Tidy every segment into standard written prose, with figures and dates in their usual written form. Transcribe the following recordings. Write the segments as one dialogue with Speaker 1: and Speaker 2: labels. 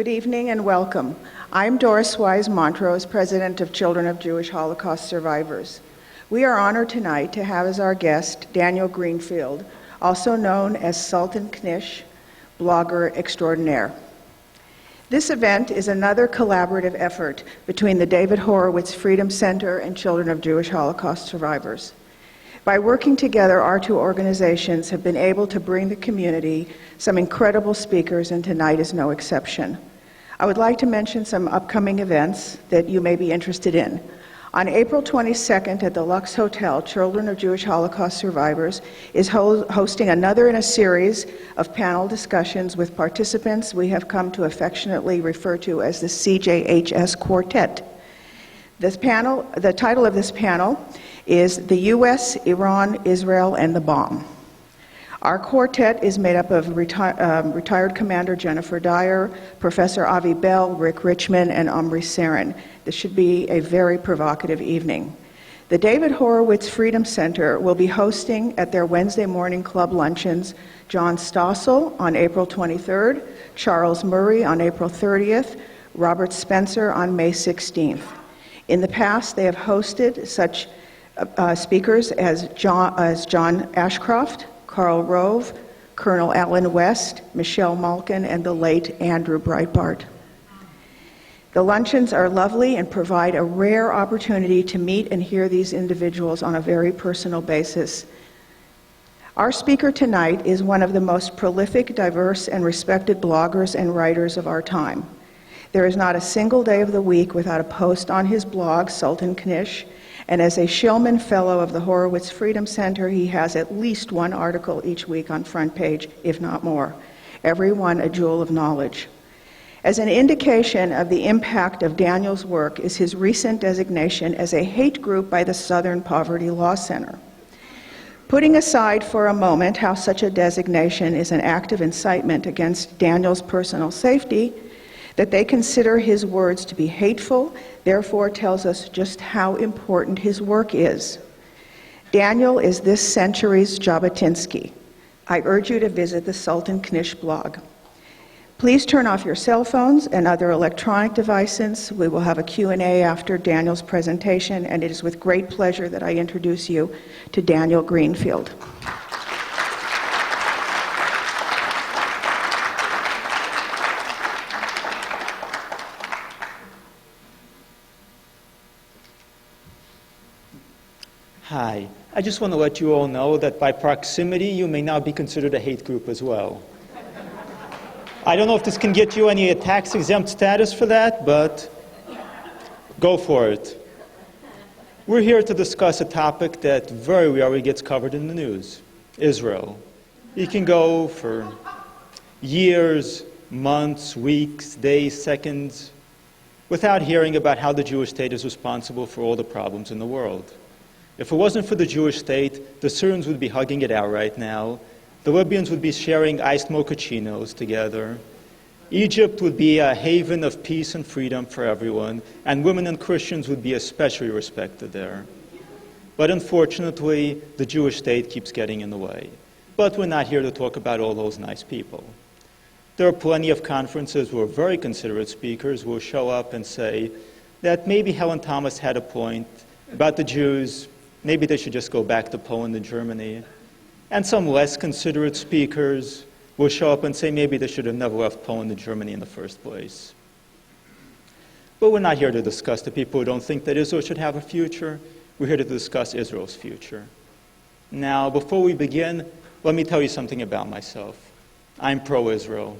Speaker 1: Good evening and welcome. I'm Doris Wise Montrose, President of Children of Jewish Holocaust Survivors. We are honored tonight to have as our guest Daniel Greenfield, also known as Sultan Knish, blogger extraordinaire. This event is another collaborative effort between the David Horowitz Freedom Center and Children of Jewish Holocaust Survivors. By working together, our two organizations have been able to bring the community some incredible speakers, and tonight is no exception. I would like to mention some upcoming events that you may be interested in. On April 22nd at the Lux Hotel, Children of Jewish Holocaust Survivors is hosting another in a series of panel discussions with participants we have come to affectionately refer to as the CJHS Quartet. The title of this panel is The U.S., Iran, Israel, and the Bomb. Our quartet is made up of retired Commander Jennifer Dyer, Professor Avi Bell, Rick Richmond, and Omri Sarin. This should be a very provocative evening. The David Horowitz Freedom Center will be hosting at their Wednesday morning club luncheons John Stossel on April 23rd, Charles Murray on April 30th, Robert Spencer on May 16th. In the past, they have hosted such speakers as John Ashcroft, Karl Rove, Colonel Alan West, Michelle Malkin, and the late Andrew Breitbart. The luncheons are lovely and provide a rare opportunity to meet and hear these individuals on a very personal basis. Our speaker tonight is one of the most prolific, diverse, and respected bloggers and writers of our time. There is not a single day of the week without a post on his blog, Sultan Knish, and as a Shillman Fellow of the Horowitz Freedom Center, he has at least one article each week on front page, if not more. Every one a jewel of knowledge. As an indication of the impact of Daniel's work is his recent designation as a hate group by the Southern Poverty Law Center. Putting aside for a moment how such a designation is an act of incitement against Daniel's personal safety, that they consider his words to be hateful, therefore tells us just how important his work is. Daniel is this century's Jabotinsky. I urge you to visit the Sultan Knish blog. Please turn off your cell phones and other electronic devices. We will have a Q&A after Daniel's presentation, and it is with great pleasure that I introduce you to Daniel Greenfield.
Speaker 2: Hi. I just want to let you all know that by proximity, you may now be considered a hate group as well. I don't know if this can get you any tax-exempt status for that, but go for it. We're here to discuss a topic that very rarely gets covered in the news, Israel. You can go for years, months, weeks, days, seconds, without hearing about how the Jewish state is responsible for all the problems in the world. If it wasn't for the Jewish state, the Syrians would be hugging it out right now. The Libyans would be sharing iced mochachinos together. Egypt would be a haven of peace and freedom for everyone, and women and Christians would be especially respected there. But unfortunately, the Jewish state keeps getting in the way. But we're not here to talk about all those nice people. There are plenty of conferences where very considerate speakers will show up and say that maybe Helen Thomas had a point about the Jews. Maybe they should just go back to Poland and Germany. And some less considerate speakers will show up and say maybe they should have never left Poland and Germany in the first place. But we're not here to discuss the people who don't think that Israel should have a future. We're here to discuss Israel's future. Now, before we begin, let me tell you something about myself. I'm pro-Israel.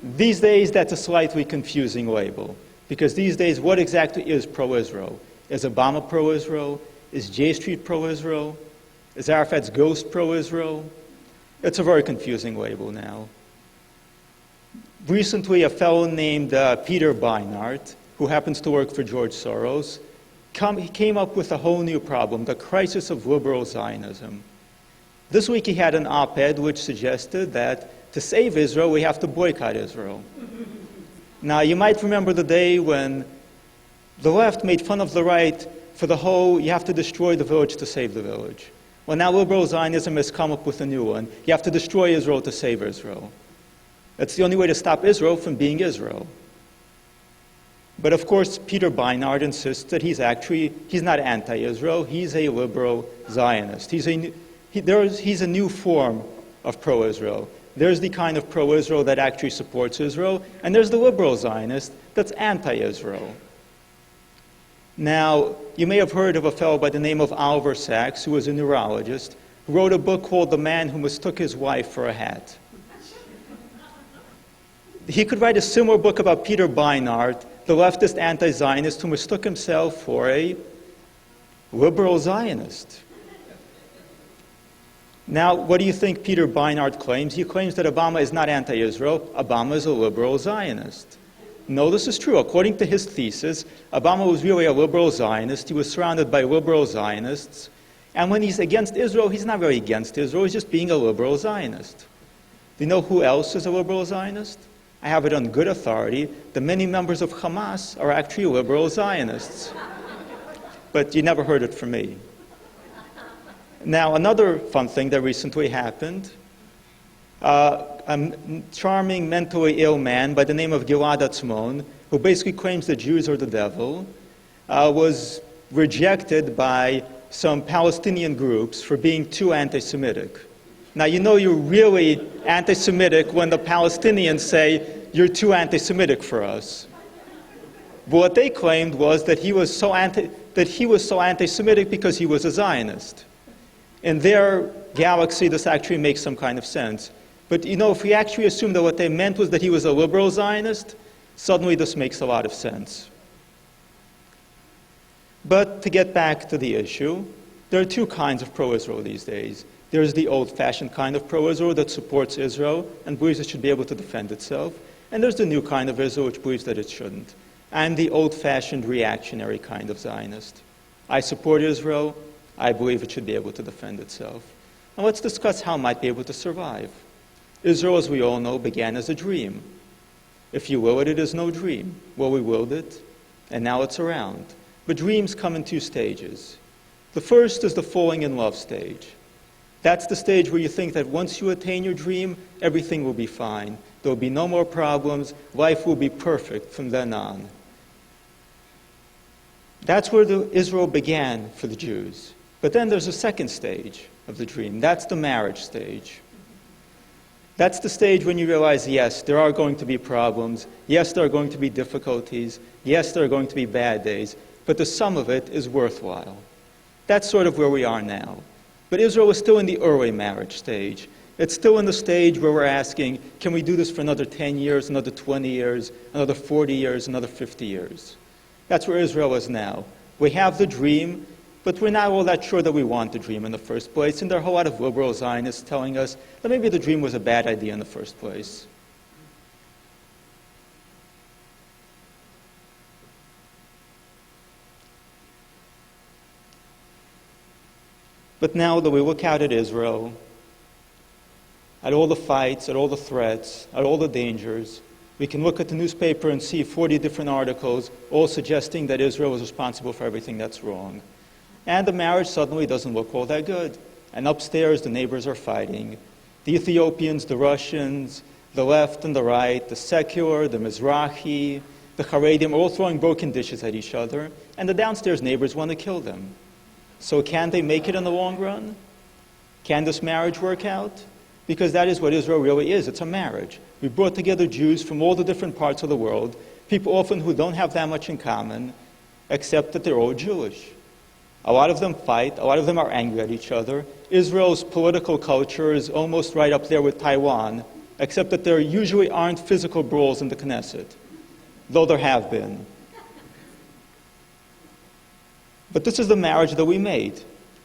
Speaker 2: These days, that's a slightly confusing label, because these days, what exactly is pro-Israel? Is Obama pro-Israel? Is J Street pro-Israel? Is Arafat's ghost pro-Israel? It's a very confusing label now. Recently, a fellow named Peter Beinart, who happens to work for George Soros, came up with a whole new problem, the crisis of liberal Zionism. This week he had an op-ed which suggested that to save Israel, we have to boycott Israel. Now, you might remember the day when the left made fun of the right for the whole, you have to destroy the village to save the village. Well, now liberal Zionism has come up with a new one. You have to destroy Israel to save Israel. That's the only way to stop Israel from being Israel. But of course, Peter Beinart insists that he's not anti-Israel, he's a liberal Zionist. He's a new form of pro-Israel. There's the kind of pro-Israel that actually supports Israel, and there's the liberal Zionist that's anti-Israel. Now, you may have heard of a fellow by the name of Oliver Sacks, who was a neurologist, who wrote a book called The Man Who Mistook His Wife for a Hat. He could write a similar book about Peter Beinart, the leftist anti-Zionist who mistook himself for a liberal Zionist. Now, what do you think Peter Beinart claims? He claims that Obama is not anti-Israel. Obama is a liberal Zionist. No, this is true. According to his thesis, Obama was really a liberal Zionist. He was surrounded by liberal Zionists. And when he's against Israel, he's not really against Israel. He's just being a liberal Zionist. Do you know who else is a liberal Zionist? I have it on good authority. The many members of Hamas are actually liberal Zionists. But you never heard it from me. Now, another fun thing that recently happened, a charming mentally ill man by the name of Gilad Atzmon, who basically claims that Jews are the devil, was rejected by some Palestinian groups for being too anti-Semitic. Now, you know you're really anti-Semitic when the Palestinians say, you're too anti-Semitic for us. But what they claimed was that he was so anti-Semitic because he was a Zionist. In their galaxy, this actually makes some kind of sense. But you know, if we actually assume that what they meant was that he was a liberal Zionist, suddenly this makes a lot of sense. But to get back to the issue, there are two kinds of pro-Israel these days. There's the old-fashioned kind of pro-Israel that supports Israel and believes it should be able to defend itself. And there's the new kind of Israel which believes that it shouldn't. I'm the old-fashioned reactionary kind of Zionist. I support Israel. I believe it should be able to defend itself. And let's discuss how it might be able to survive. Israel, as we all know, began as a dream. If you will it, it is no dream. Well, we willed it, and now it's around. But dreams come in two stages. The first is the falling in love stage. That's the stage where you think that once you attain your dream, everything will be fine. There will be no more problems. Life will be perfect from then on. That's where Israel began for the Jews. But then there's a second stage of the dream. That's the marriage stage. That's the stage when you realize, yes, there are going to be problems. Yes, there are going to be difficulties. Yes, there are going to be bad days. But the sum of it is worthwhile. That's sort of where we are now. But Israel is still in the early marriage stage. It's still in the stage where we're asking, can we do this for another 10 years, another 20 years, another 40 years, another 50 years? That's where Israel is now. We have the dream, but we're not all that sure that we want the dream in the first place. And there are a whole lot of liberal Zionists telling us that maybe the dream was a bad idea in the first place. But now that we look out at Israel, at all the fights, at all the threats, at all the dangers, we can look at the newspaper and see 40 different articles, all suggesting that Israel is responsible for everything that's wrong. And the marriage suddenly doesn't look all that good. And upstairs, the neighbors are fighting. The Ethiopians, the Russians, the left and the right, the secular, the Mizrahi, the Haredim, are all throwing broken dishes at each other. And the downstairs neighbors want to kill them. So can they make it in the long run? Can this marriage work out? Because that is what Israel really is. It's a marriage. We brought together Jews from all the different parts of the world, people often who don't have that much in common, except that they're all Jewish. A lot of them fight. A lot of them are angry at each other. Israel's political culture is almost right up there with Taiwan, except that there usually aren't physical brawls in the Knesset, though there have been. But this is the marriage that we made.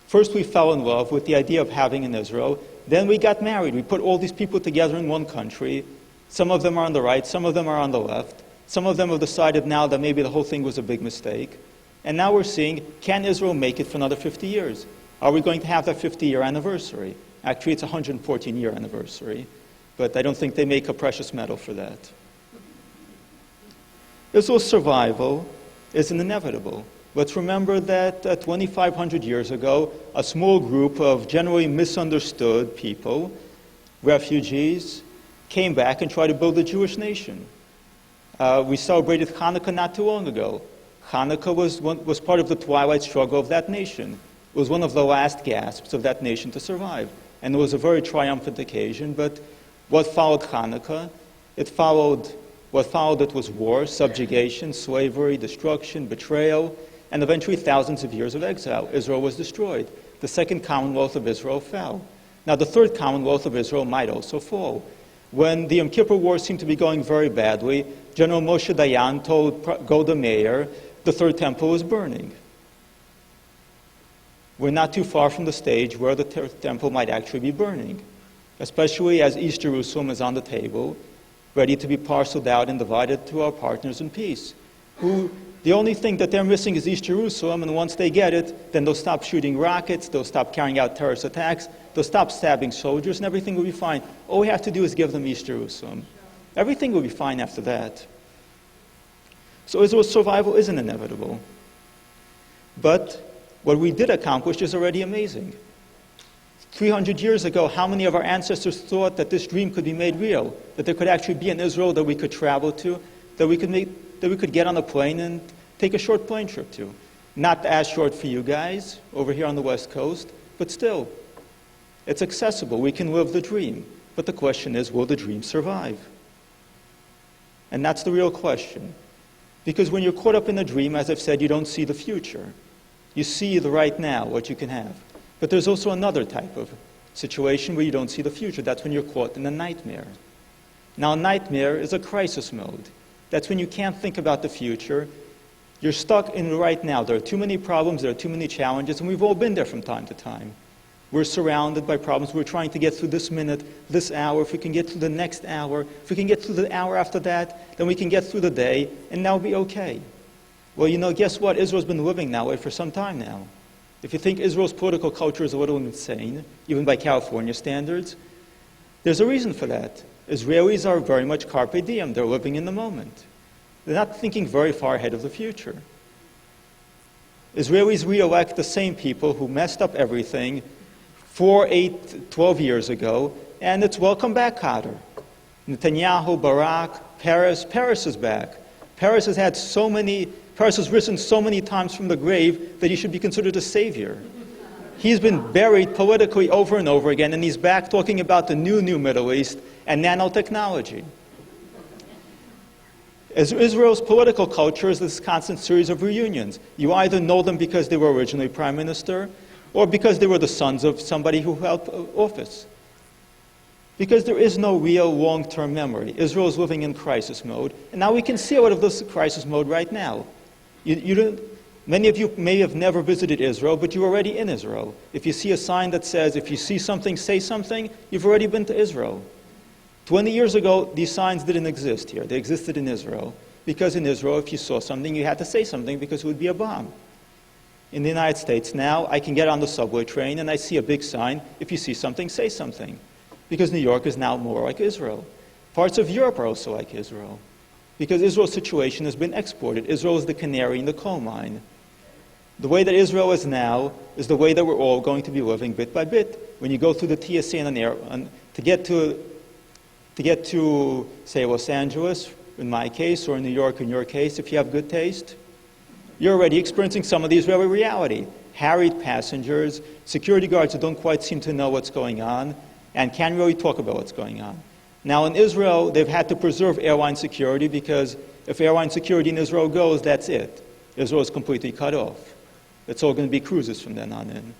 Speaker 2: First, we fell in love with the idea of having an Israel. Then we got married. We put all these people together in one country. Some of them are on the right, some of them are on the left. Some of them have decided now that maybe the whole thing was a big mistake. And now we're seeing, can Israel make it for another 50 years? Are we going to have that 50-year anniversary? Actually, it's a 114-year anniversary. But I don't think they make a precious metal for that. Israel's survival is inevitable. Let's remember that 2,500 years ago, a small group of generally misunderstood people, refugees, came back and tried to build a Jewish nation. We celebrated Hanukkah not too long ago. Hanukkah was part of the twilight struggle of that nation. It was one of the last gasps of that nation to survive. And it was a very triumphant occasion, but what followed Hanukkah? What followed it was war, subjugation, slavery, destruction, betrayal, and eventually thousands of years of exile. Israel was destroyed. The second Commonwealth of Israel fell. Now, the third Commonwealth of Israel might also fall. When the Yom Kippur War seemed to be going very badly, General Moshe Dayan told Golda Meir the Third Temple was burning. We're not too far from the stage where the Third Temple might actually be burning, especially as East Jerusalem is on the table, ready to be parceled out and divided to our partners in peace, who the only thing that they're missing is East Jerusalem, and once they get it, then they'll stop shooting rockets, they'll stop carrying out terrorist attacks, they'll stop stabbing soldiers, and everything will be fine. All we have to do is give them East Jerusalem. Everything will be fine after that. So Israel's survival isn't inevitable. But what we did accomplish is already amazing. 300 years ago, how many of our ancestors thought that this dream could be made real, that there could actually be an Israel that we could travel to, that we could get on a plane and take a short plane trip to? Not as short for you guys over here on the West Coast, but still, it's accessible. We can live the dream. But the question is, will the dream survive? And that's the real question. Because when you're caught up in a dream, as I've said, you don't see the future. You see the right now, what you can have. But there's also another type of situation where you don't see the future. That's when you're caught in a nightmare. Now, a nightmare is a crisis mode. That's when you can't think about the future. You're stuck in the right now. There are too many problems, there are too many challenges, and we've all been there from time to time. We're surrounded by problems. We're trying to get through this minute, this hour. If we can get through the next hour, if we can get through the hour after that, then we can get through the day, and that'll be okay. Well, you know, guess what? Israel's been living that way for some time now. If you think Israel's political culture is a little insane, even by California standards, there's a reason for that. Israelis are very much carpe diem. They're living in the moment. They're not thinking very far ahead of the future. Israelis re-elect the same people who messed up everything 4, 8, 12 years ago, and it's welcome back, Qatar. Netanyahu, Barak, Peres is back. Peres has risen so many times from the grave that he should be considered a savior. He's been buried politically over and over again, and he's back talking about the new Middle East and nanotechnology. As Israel's political culture is this constant series of reunions. You either know them because they were originally prime minister, or because they were the sons of somebody who held office. Because there is no real long-term memory. Israel is living in crisis mode, and now we can see out of this crisis mode right now. Many of you may have never visited Israel, but you're already in Israel. If you see a sign that says, if you see something, say something, you've already been to Israel. 20 years ago, these signs didn't exist here. They existed in Israel. Because in Israel, if you saw something, you had to say something because it would be a bomb. In the United States now, I can get on the subway train and I see a big sign, if you see something, say something. Because New York is now more like Israel. Parts of Europe are also like Israel. Because Israel's situation has been exported. Israel is the canary in the coal mine. The way that Israel is now is the way that we're all going to be living bit by bit. When you go through the TSA to get to, say, Los Angeles, in my case, or in New York in your case, if you have good taste, you're already experiencing some of the Israeli reality. Harried passengers, security guards who don't quite seem to know what's going on, and can't really talk about what's going on. Now, in Israel, they've had to preserve airline security because if airline security in Israel goes, that's it. Israel is completely cut off. It's all going to be cruises from then on in.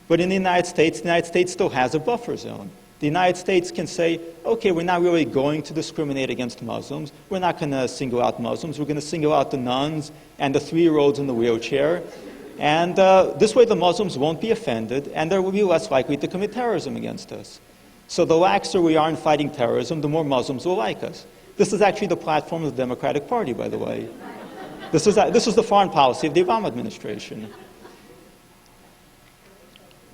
Speaker 2: But in the United States still has a buffer zone. The United States can say, okay, we're not really going to discriminate against Muslims. We're not going to single out Muslims. We're going to single out the nuns and the 3-year-olds in the wheelchair. And this way the Muslims won't be offended, and they will be less likely to commit terrorism against us. So the laxer we are in fighting terrorism, the more Muslims will like us. This is actually the platform of the Democratic Party, by the way. This is the foreign policy of the Obama administration.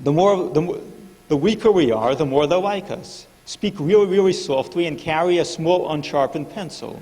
Speaker 2: The weaker we are, the more they'll like us. Speak really, really softly and carry a small, unsharpened pencil.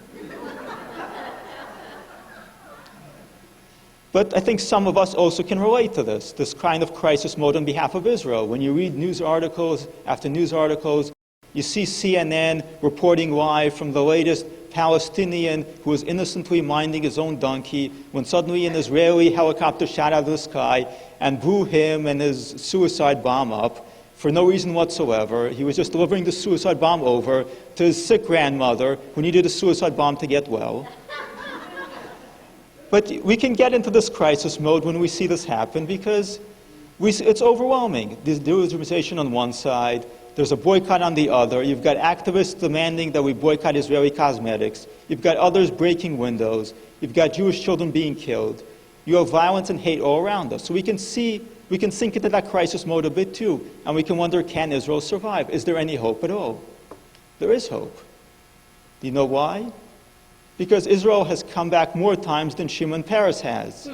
Speaker 2: But I think some of us also can relate to this kind of crisis mode on behalf of Israel. When you read news articles after news articles, You see CNN reporting live from the latest Palestinian who was innocently minding his own donkey when suddenly an Israeli helicopter shot out of the sky and blew him and his suicide bomb up for no reason whatsoever. He was just delivering the suicide bomb over to his sick grandmother who needed a suicide bomb to get well. But we can get into this crisis mode when we see this happen because it's overwhelming. There's delegitimization on one side. There's a boycott on the other. You've got activists demanding that we boycott Israeli cosmetics. You've got others breaking windows. You've got Jewish children being killed. You have violence and hate all around us. So we can sink into that crisis mode a bit too. And we can wonder, can Israel survive? Is there any hope at all? There is hope. Do you know why? Because Israel has come back more times than Shimon Peres has.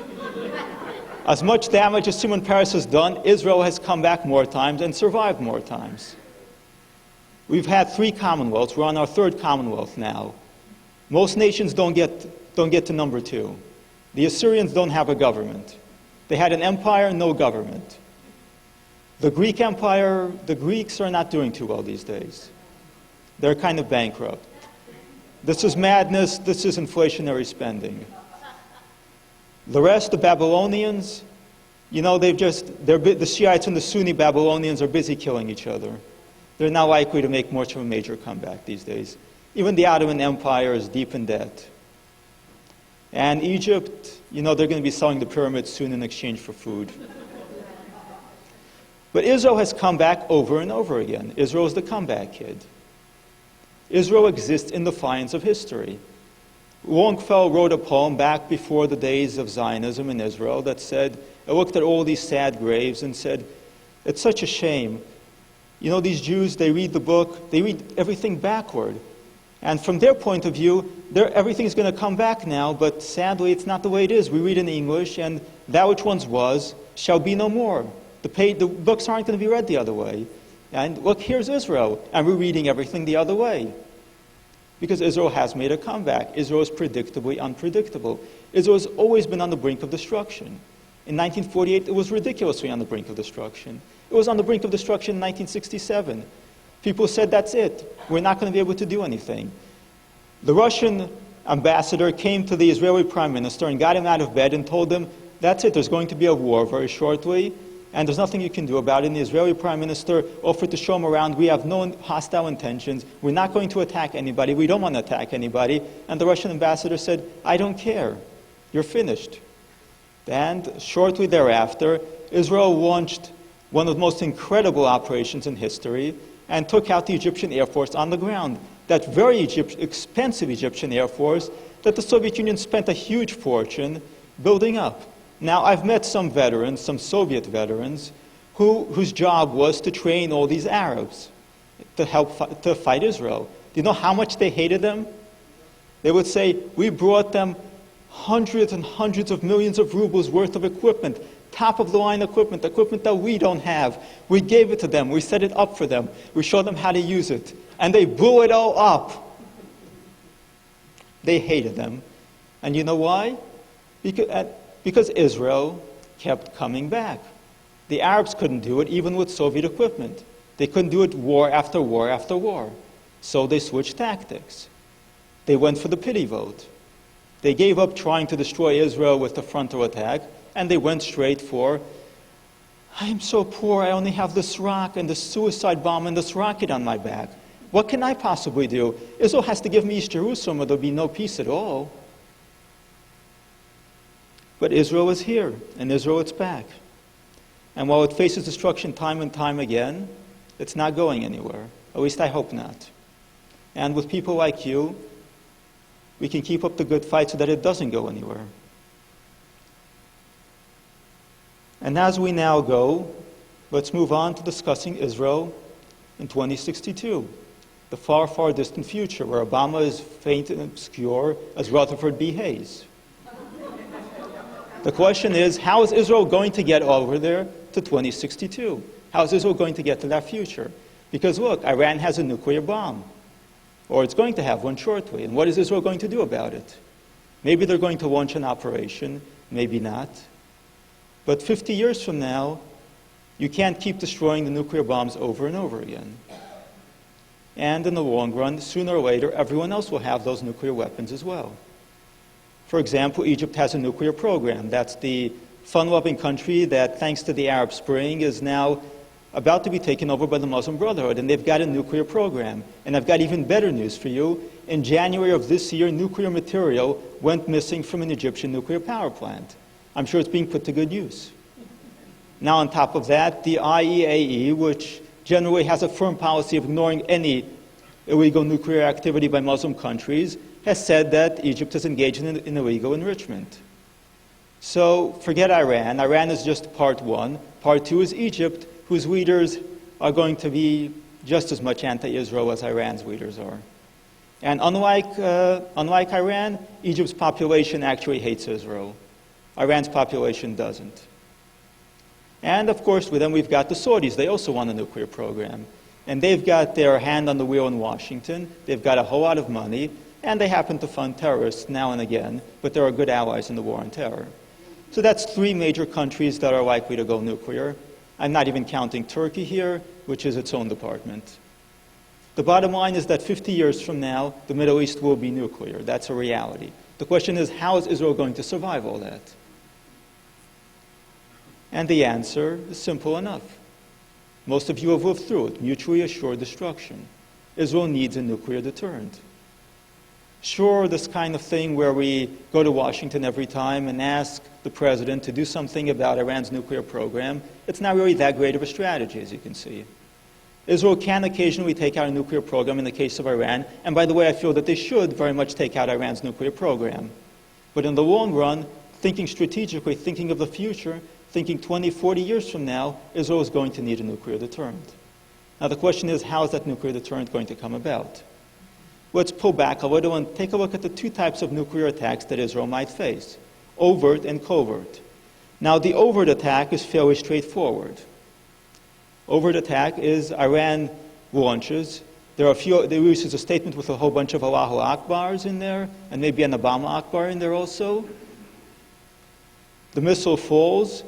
Speaker 2: As much damage as Shimon Peres has done, Israel has come back more times and survived more times. We've had 3 commonwealths. We're on our 3rd commonwealth now. Most nations don't get to number 2. The Assyrians don't have a government. They had an empire, no government. The Greek Empire, the Greeks are not doing too well these days. They're kind of bankrupt. This is madness. This is inflationary spending. The rest, the Babylonians, the Shiites and the Sunni Babylonians are busy killing each other. They're not likely to make much of a major comeback these days. Even the Ottoman Empire is deep in debt. And Egypt, they're going to be selling the pyramids soon in exchange for food. But Israel has come back over and over again. Israel is the comeback kid. Israel exists in defiance of history. Longfellow wrote a poem back before the days of Zionism in Israel that said, it looked at all these sad graves and said, it's such a shame. These Jews, they read the book, they read everything backward. And from their point of view, everything's going to come back now, but sadly, it's not the way it is. We read in English, and that which once was shall be no more. The books aren't going to be read the other way. And look, here's Israel, and we're reading everything the other way. Because Israel has made a comeback. Israel is predictably unpredictable. Israel has always been on the brink of destruction. In 1948, it was ridiculously on the brink of destruction. It was on the brink of destruction in 1967. People said, that's it. We're not going to be able to do anything. The Russian ambassador came to the Israeli prime minister and got him out of bed and told him, that's it, there's going to be a war very shortly, and there's nothing you can do about it. And the Israeli prime minister offered to show him around, we have no hostile intentions, we're not going to attack anybody, we don't want to attack anybody. And the Russian ambassador said, I don't care, you're finished. And shortly thereafter, Israel launched one of the most incredible operations in history and took out the Egyptian Air Force on the ground. That very expensive Egyptian Air Force that the Soviet Union spent a huge fortune building up. Now, I've met some veterans, some Soviet veterans, whose job was to train all these Arabs to help to fight Israel. Do you know how much they hated them? They would say, we brought them hundreds and hundreds of millions of rubles worth of equipment, top-of-the-line equipment that we don't have. We gave it to them. We set it up for them. We showed them how to use it. And they blew it all up. They hated them. And you know why? Because Israel kept coming back. The Arabs couldn't do it even with Soviet equipment. They couldn't do it war after war after war. So they switched tactics. They went for the pity vote. They gave up trying to destroy Israel with the frontal attack, and they went straight for, I am so poor, I only have this rock and this suicide bomb and this rocket on my back. What can I possibly do? Israel has to give me East Jerusalem or there'll be no peace at all. But Israel is here, and Israel is back. And while it faces destruction time and time again, it's not going anywhere. At least I hope not. And with people like you, we can keep up the good fight so that it doesn't go anywhere. And as we now go, let's move on to discussing Israel in 2062, the far, far distant future, where Obama is faint and obscure as Rutherford B. Hayes. The question is, how is Israel going to get over there to 2062? How is Israel going to get to that future? Because look, Iran has a nuclear bomb, or it's going to have one shortly. And what is Israel going to do about it? Maybe they're going to launch an operation, maybe not. But 50 years from now, you can't keep destroying the nuclear bombs over and over again. And in the long run, sooner or later, everyone else will have those nuclear weapons as well. For example, Egypt has a nuclear program. That's the fun-loving country that, thanks to the Arab Spring, is now about to be taken over by the Muslim Brotherhood, and they've got a nuclear program. And I've got even better news for you. In January of this year, nuclear material went missing from an Egyptian nuclear power plant. I'm sure it's being put to good use. Now, on top of that, the IAEA, which generally has a firm policy of ignoring any illegal nuclear activity by Muslim countries, has said that Egypt is engaged in illegal enrichment. So forget Iran. Iran is just part one. Part two is Egypt, whose leaders are going to be just as much anti-Israel as Iran's leaders are. And unlike Iran, Egypt's population actually hates Israel. Iran's population doesn't. And of course, then we've got the Saudis. They also want a nuclear program. And they've got their hand on the wheel in Washington. They've got a whole lot of money. And they happen to fund terrorists now and again. But they're good allies in the war on terror. So that's three major countries that are likely to go nuclear. I'm not even counting Turkey here, which is its own department. The bottom line is that 50 years from now, the Middle East will be nuclear. That's a reality. The question is, how is Israel going to survive all that? And the answer is simple enough. Most of you have lived through it. Mutually assured destruction. Israel needs a nuclear deterrent. Sure, this kind of thing where we go to Washington every time and ask the president to do something about Iran's nuclear program, it's not really that great of a strategy, as you can see. Israel can occasionally take out a nuclear program in the case of Iran, and by the way, I feel that they should very much take out Iran's nuclear program. But in the long run, thinking strategically, thinking of the future, thinking 20, 40 years from now, Israel is going to need a nuclear deterrent. Now the question is, how is that nuclear deterrent going to come about? Let's pull back a little and take a look at the two types of nuclear attacks that Israel might face, overt and covert. Now the overt attack is fairly straightforward. Overt attack is Iran launches. They releases a statement with a whole bunch of Allahu Akbars in there, and maybe an Obama Akbar in there also. The missile falls.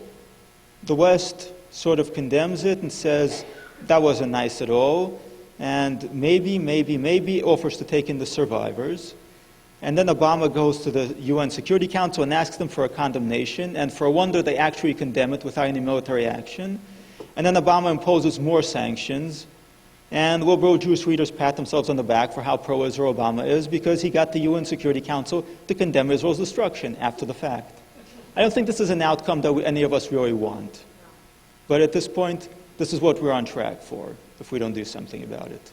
Speaker 2: The West sort of condemns it and says, that wasn't nice at all, and maybe offers to take in the survivors. And then Obama goes to the UN Security Council and asks them for a condemnation, and for a wonder they actually condemn it without any military action. And then Obama imposes more sanctions, and liberal Jewish leaders pat themselves on the back for how pro-Israel Obama is, because he got the UN Security Council to condemn Israel's destruction after the fact. I don't think this is an outcome that any of us really want. But at this point, this is what we're on track for, if we don't do something about it.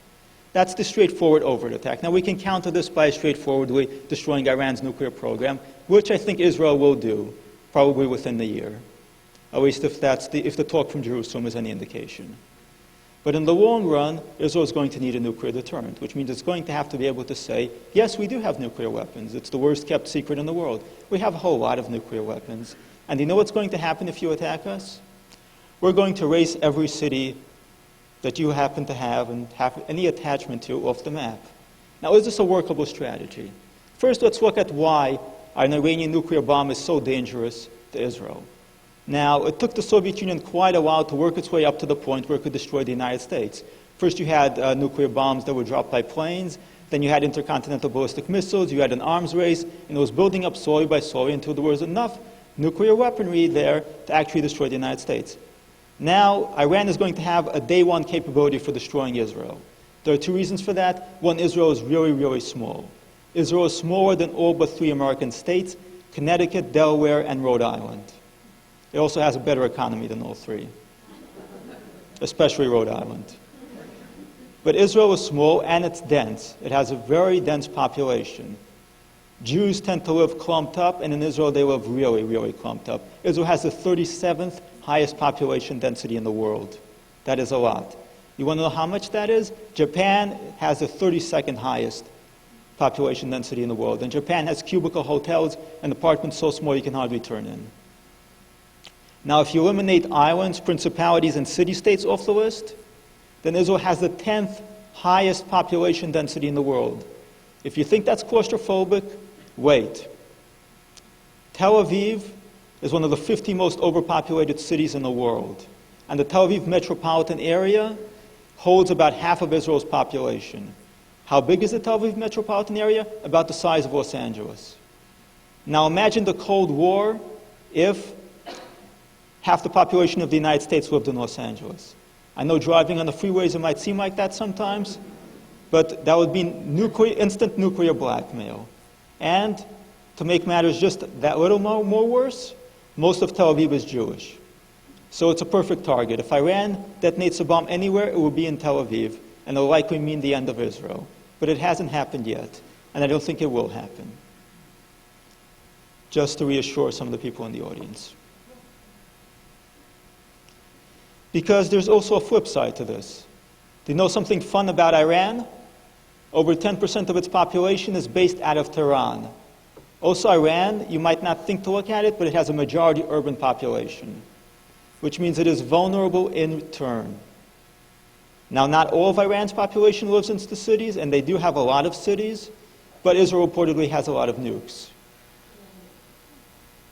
Speaker 2: That's the straightforward overt attack. Now, we can counter this by straightforwardly destroying Iran's nuclear program, which I think Israel will do, probably within the year, at least if the talk from Jerusalem is any indication. But in the long run, Israel is going to need a nuclear deterrent, which means it's going to have to be able to say, yes, we do have nuclear weapons. It's the worst kept secret in the world. We have a whole lot of nuclear weapons. And you know what's going to happen if you attack us? We're going to erase every city that you happen to have and have any attachment to off the map. Now, is this a workable strategy? First, let's look at why an Iranian nuclear bomb is so dangerous to Israel. Now, it took the Soviet Union quite a while to work its way up to the point where it could destroy the United States. First, you had nuclear bombs that were dropped by planes. Then you had intercontinental ballistic missiles. You had an arms race. And it was building up slowly by slowly until there was enough nuclear weaponry there to actually destroy the United States. Now, Iran is going to have a day one capability for destroying Israel. There are two reasons for that. One, Israel is really, really small. Israel is smaller than all but 3 American states, Connecticut, Delaware, and Rhode Island. It also has a better economy than all 3, especially Rhode Island. But Israel is small and it's dense. It has a very dense population. Jews tend to live clumped up, and in Israel they live really, really clumped up. Israel has the 37th highest population density in the world. That is a lot. You want to know how much that is? Japan has the 32nd highest population density in the world. And Japan has cubicle hotels and apartments so small you can hardly turn in. Now, if you eliminate islands, principalities, and city-states off the list, then Israel has the 10th highest population density in the world. If you think that's claustrophobic, wait. Tel Aviv is one of the 50 most overpopulated cities in the world. And the Tel Aviv metropolitan area holds about half of Israel's population. How big is the Tel Aviv metropolitan area? About the size of Los Angeles. Now imagine the Cold War if half the population of the United States lived in Los Angeles. I know driving on the freeways it might seem like that sometimes, but that would be instant nuclear blackmail. And to make matters just that little more worse, most of Tel Aviv is Jewish. So it's a perfect target. If Iran detonates a bomb anywhere, it will be in Tel Aviv, and it will likely mean the end of Israel. But it hasn't happened yet, and I don't think it will happen. Just to reassure some of the people in the audience. Because there's also a flip side to this. Do you know something fun about Iran? Over 10% of its population is based out of Tehran. Also, Iran, you might not think to look at it, but it has a majority urban population, which means it is vulnerable in turn. Now, not all of Iran's population lives in the cities, and they do have a lot of cities, but Israel reportedly has a lot of nukes.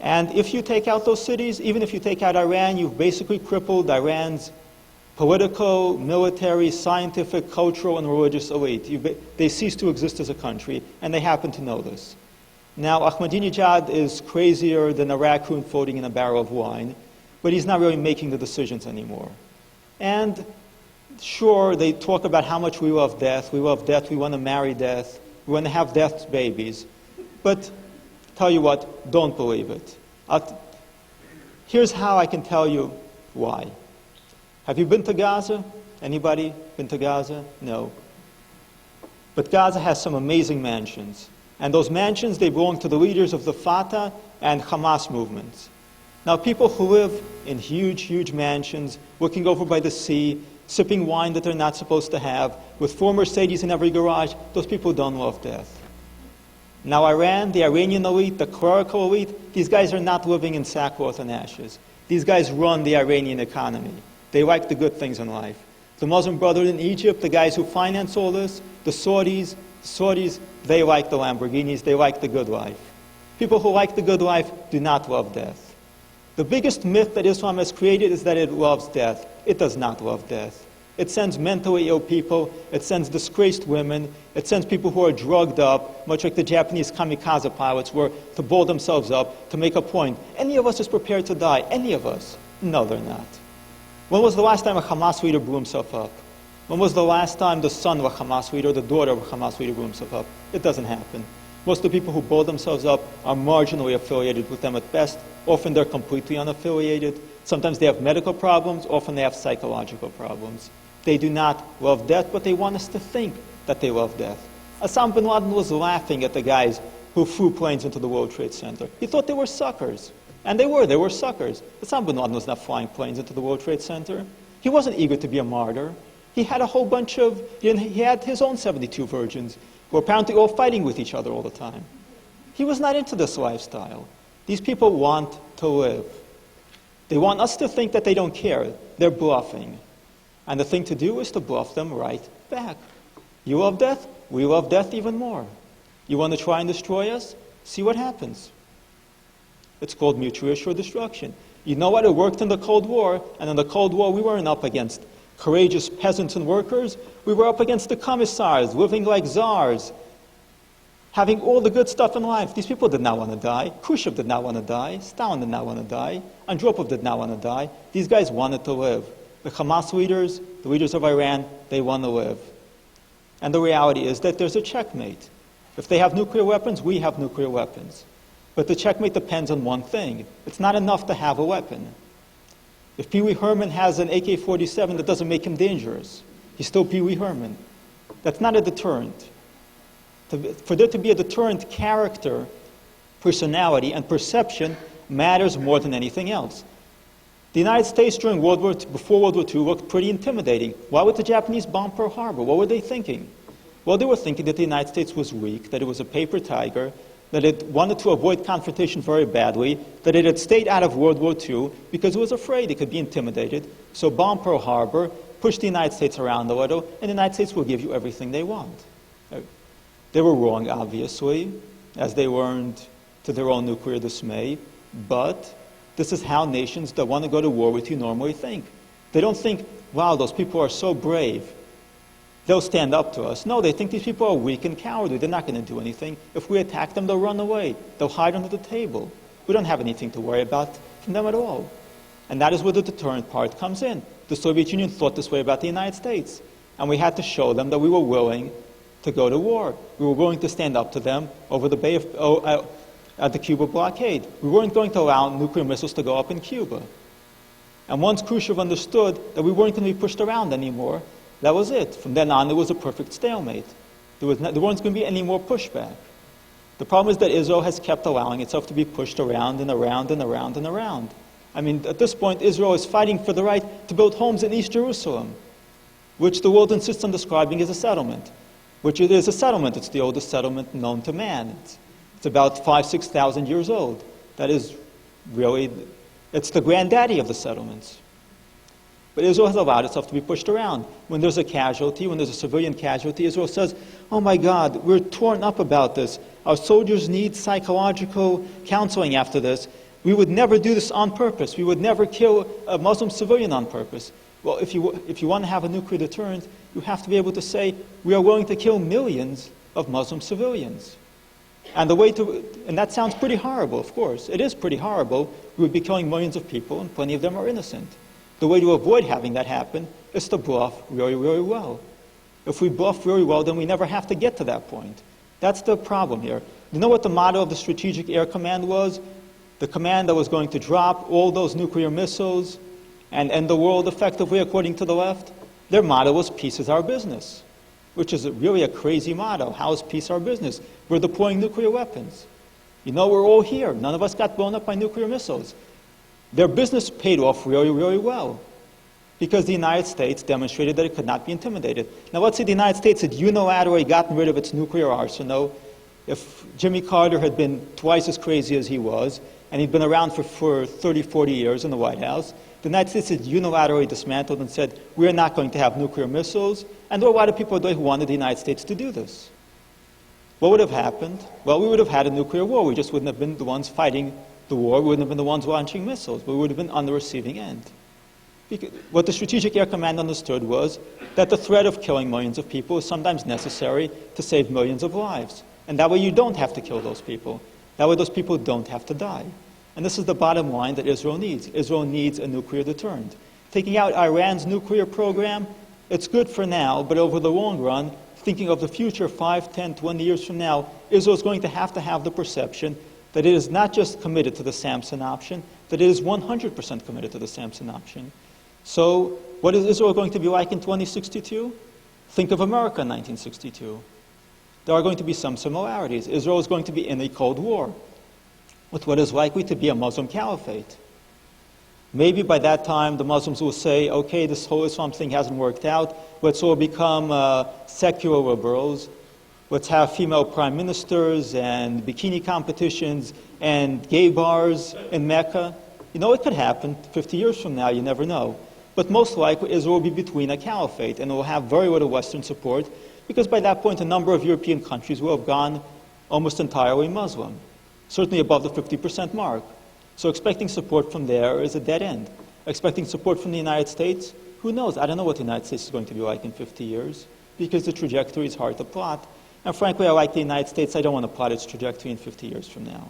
Speaker 2: And if you take out those cities, even if you take out Iran, you've basically crippled Iran's political, military, scientific, cultural, and religious elite. They cease to exist as a country, and they happen to know this. Now, Ahmadinejad is crazier than a raccoon floating in a barrel of wine, but he's not really making the decisions anymore. And sure, they talk about how much we love death, we want to marry death, we want to have death's babies. But tell you what, don't believe it. Here's how I can tell you why. Have you been to Gaza? Anybody been to Gaza? No. But Gaza has some amazing mansions. And those mansions, they belong to the leaders of the Fatah and Hamas movements. Now, people who live in huge, huge mansions, looking over by the sea, sipping wine that they're not supposed to have, with 4 Mercedes in every garage, those people don't love death. Now, Iran, the Iranian elite, the clerical elite, these guys are not living in sackcloth and ashes. These guys run the Iranian economy. They like the good things in life. The Muslim Brotherhood in Egypt, the guys who finance all this, the Saudis, they like the Lamborghinis, they like the good life. People who like the good life do not love death. The biggest myth that Islam has created is that it loves death. It does not love death. It sends mentally ill people, it sends disgraced women, it sends people who are drugged up, much like the Japanese kamikaze pilots were, to blow themselves up, to make a point. Any of us is prepared to die. Any of us. No, they're not. When was the last time a Hamas leader blew himself up? When was the last time the son of a Hamas leader, the daughter of a Hamas leader blew himself up? It doesn't happen. Most of the people who blow themselves up are marginally affiliated with them at best. Often they're completely unaffiliated. Sometimes they have medical problems. Often they have psychological problems. They do not love death, but they want us to think that they love death. Osama bin Laden was laughing at the guys who flew planes into the World Trade Center. He thought they were suckers. And they were suckers. Osama bin Laden was not flying planes into the World Trade Center. He wasn't eager to be a martyr. He had a whole bunch of, he had his own 72 virgins who were apparently all fighting with each other all the time. He was not into this lifestyle. These people want to live. They want us to think that they don't care. They're bluffing. And the thing to do is to bluff them right back. You love death? We love death even more. You want to try and destroy us? See what happens. It's called mutually assured destruction. You know what? It worked in the Cold War, and in the Cold War we weren't up against courageous peasants and workers. We were up against the commissars, living like czars, having all the good stuff in life. These people did not want to die. Khrushchev did not want to die. Stalin did not want to die. Andropov did not want to die. These guys wanted to live. The Hamas leaders, the leaders of Iran, they want to live. And the reality is that there's a checkmate. If they have nuclear weapons, we have nuclear weapons. But the checkmate depends on one thing. It's not enough to have a weapon. If Pee Wee Herman has an AK-47, that doesn't make him dangerous. He's still Pee Wee Herman. That's not a deterrent. For there to be a deterrent, character, personality, and perception matters more than anything else. The United States before World War II looked pretty intimidating. Why would the Japanese bomb Pearl Harbor? What were they thinking? Well, they were thinking that the United States was weak, that it was a paper tiger, that it wanted to avoid confrontation very badly, that it had stayed out of World War II because it was afraid it could be intimidated. So bomb Pearl Harbor, push the United States around a little, and the United States will give you everything they want. They were wrong, obviously, as they learned to their own nuclear dismay, but this is how nations that want to go to war with you normally think. They don't think, wow, those people are so brave. they'll stand up to us. No, they think these people are weak and cowardly. They're not going to do anything. If we attack them, they'll run away. They'll hide under the table. We don't have anything to worry about from them at all. And that is where the deterrent part comes in. The Soviet Union thought this way about the United States. And we had to show them that we were willing to go to war. We were willing to stand up to them over the Bay of, at the Cuba blockade. We weren't going to allow nuclear missiles to go up in Cuba. And once Khrushchev understood that we weren't going to be pushed around anymore, that was it. From then on, it was a perfect stalemate. There wasn't going to be any more pushback. The problem is that Israel has kept allowing itself to be pushed around and around and around and around. I mean, at this point, Israel is fighting for the right to build homes in East Jerusalem, which the world insists on describing as a settlement, which it is a settlement. It's the oldest settlement known to man. It's about 5,000 to 6,000 years old. That is really, it's the granddaddy of the settlements. But Israel has allowed itself to be pushed around. When there's a casualty, when there's a civilian casualty, Israel says, oh my God, we're torn up about this. Our soldiers need psychological counseling after this. We would never do this on purpose. We would never kill a Muslim civilian on purpose. Well, if you want to have a nuclear deterrent, you have to be able to say, we are willing to kill millions of Muslim civilians. And that sounds pretty horrible, of course. It is pretty horrible. We would be killing millions of people, and plenty of them are innocent. The way to avoid having that happen is to bluff really, really well. If we bluff really well, then we never have to get to that point. That's the problem here. You know what the motto of the Strategic Air Command was? The command that was going to drop all those nuclear missiles and end the world effectively, according to the left? Their motto was, peace is our business, which is really a crazy motto. How is peace our business? We're deploying nuclear weapons. You know, we're all here. None of us got blown up by nuclear missiles. Their business paid off really, really well because the United States demonstrated that it could not be intimidated. Now, let's say the United States had unilaterally gotten rid of its nuclear arsenal. If Jimmy Carter had been twice as crazy as he was, and he'd been around for 30, 40 years in the White House, the United States had unilaterally dismantled and said, we're not going to have nuclear missiles, and there were a lot of people who wanted the United States to do this. What would have happened? Well, we would have had a nuclear war. We just wouldn't have been the ones fighting the war. We wouldn't have been the ones launching missiles. We would have been on the receiving end. Because what the Strategic Air Command understood was that the threat of killing millions of people is sometimes necessary to save millions of lives. And that way you don't have to kill those people. That way those people don't have to die. And this is the bottom line that Israel needs. Israel needs a nuclear deterrent. Taking out Iran's nuclear program, it's good for now, but over the long run, thinking of the future 5, 10, 20 years from now, Israel is going to have the perception that it is not just committed to the Samson option, that it is 100% committed to the Samson option. So what is Israel going to be like in 2062? Think of America in 1962. There are going to be some similarities. Israel is going to be in a Cold War with what is likely to be a Muslim caliphate. Maybe by that time the Muslims will say, okay, this whole Islam thing hasn't worked out. Let's all become secular liberals. Let's have female prime ministers and bikini competitions and gay bars in Mecca. You know, it could happen 50 years from now. You never know. But most likely Israel will be between a caliphate and it will have very little Western support because by that point a number of European countries will have gone almost entirely Muslim, certainly above the 50% mark. So expecting support from there is a dead end. Expecting support from the United States, who knows? I don't know what the United States is going to be like in 50 years because the trajectory is hard to plot. And frankly, I like the United States. I don't want to plot its trajectory in 50 years from now.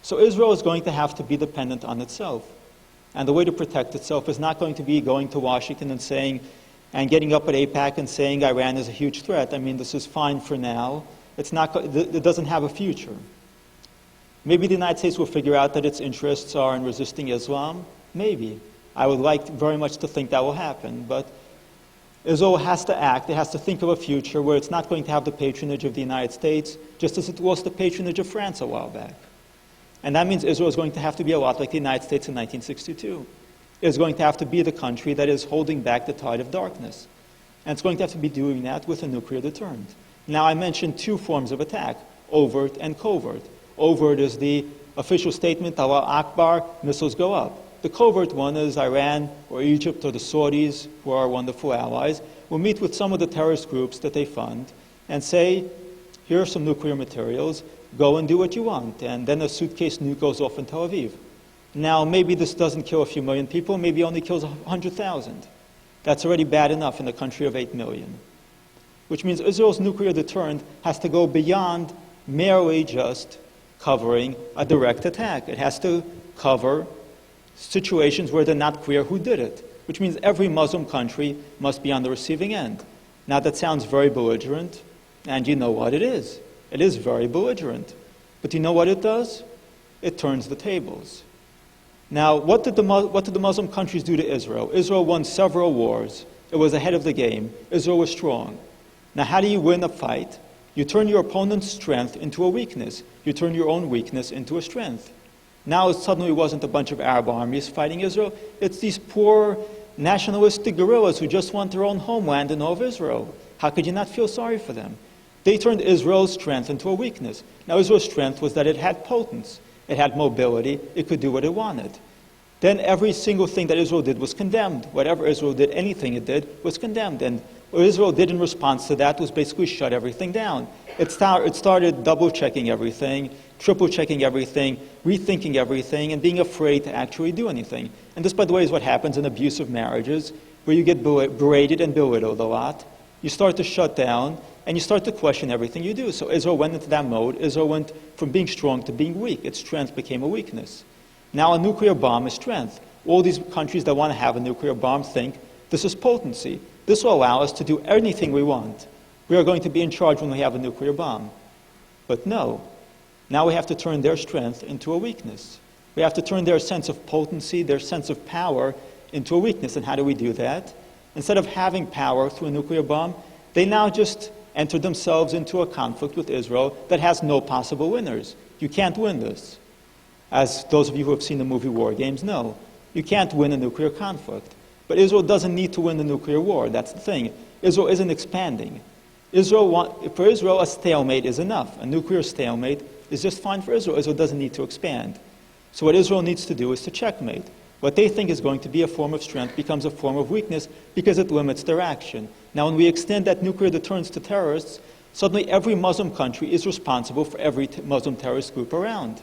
Speaker 2: So Israel is going to have to be dependent on itself. And the way to protect itself is not going to be going to Washington and saying, and getting up at AIPAC and saying Iran is a huge threat. I mean, this is fine for now. It doesn't have a future. Maybe the United States will figure out that its interests are in resisting Islam. Maybe. I would like very much to think that will happen. But Israel has to act. It has to think of a future where it's not going to have the patronage of the United States, just as it lost the patronage of France a while back. And that means Israel is going to have to be a lot like the United States in 1962. It is going to have to be the country that is holding back the tide of darkness. And it's going to have to be doing that with a nuclear deterrent. Now, I mentioned two forms of attack, overt and covert. Overt is the official statement, Allah Akbar, missiles go up. The covert one is Iran or Egypt or the Saudis, who are wonderful allies, will meet with some of the terrorist groups that they fund and say, here are some nuclear materials, go and do what you want. And then a suitcase nuke goes off in Tel Aviv. Now, maybe this doesn't kill a few million people, maybe it only kills 100,000. That's already bad enough in a country of 8 million. which means Israel's nuclear deterrent has to go beyond merely just covering a direct attack. It has to cover situations where they're not clear who did it, which means every Muslim country must be on the receiving end. Now that sounds very belligerent, and you know what it is. It is very belligerent. But you know what it does? It turns the tables. Now, what did the Muslim countries do to Israel? Israel won several wars. It was ahead of the game. Israel was strong. Now, how do you win a fight? You turn your opponent's strength into a weakness. You turn your own weakness into a strength. Now it suddenly wasn't a bunch of Arab armies fighting Israel. It's these poor nationalistic guerrillas who just want their own homeland and all of Israel. How could you not feel sorry for them? They turned Israel's strength into a weakness. Now Israel's strength was that it had potence. It had mobility. It could do what it wanted. Then every single thing that Israel did was condemned. Whatever Israel did, anything it did, was condemned. And what Israel did in response to that was basically shut everything down. It started double-checking everything, triple-checking everything, rethinking everything, and being afraid to actually do anything. And this, by the way, is what happens in abusive marriages, where you get berated and belittled a lot. You start to shut down, and you start to question everything you do. So Israel went into that mode. Israel went from being strong to being weak. Its strength became a weakness. Now a nuclear bomb is strength. All these countries that want to have a nuclear bomb think this is potency. This will allow us to do anything we want. We are going to be in charge when we have a nuclear bomb. But no. Now we have to turn their strength into a weakness. We have to turn their sense of potency, their sense of power, into a weakness. And how do we do that? Instead of having power through a nuclear bomb, they now just enter themselves into a conflict with Israel that has no possible winners. You can't win this. As those of you who have seen the movie War Games know, you can't win a nuclear conflict. But Israel doesn't need to win the nuclear war. That's the thing. Israel isn't expanding. For Israel, a stalemate is enough. A nuclear stalemate is just fine for Israel. Israel doesn't need to expand. So what Israel needs to do is to checkmate. What they think is going to be a form of strength becomes a form of weakness because it limits their action. Now, when we extend that nuclear deterrence to terrorists, suddenly every Muslim country is responsible for every Muslim terrorist group around.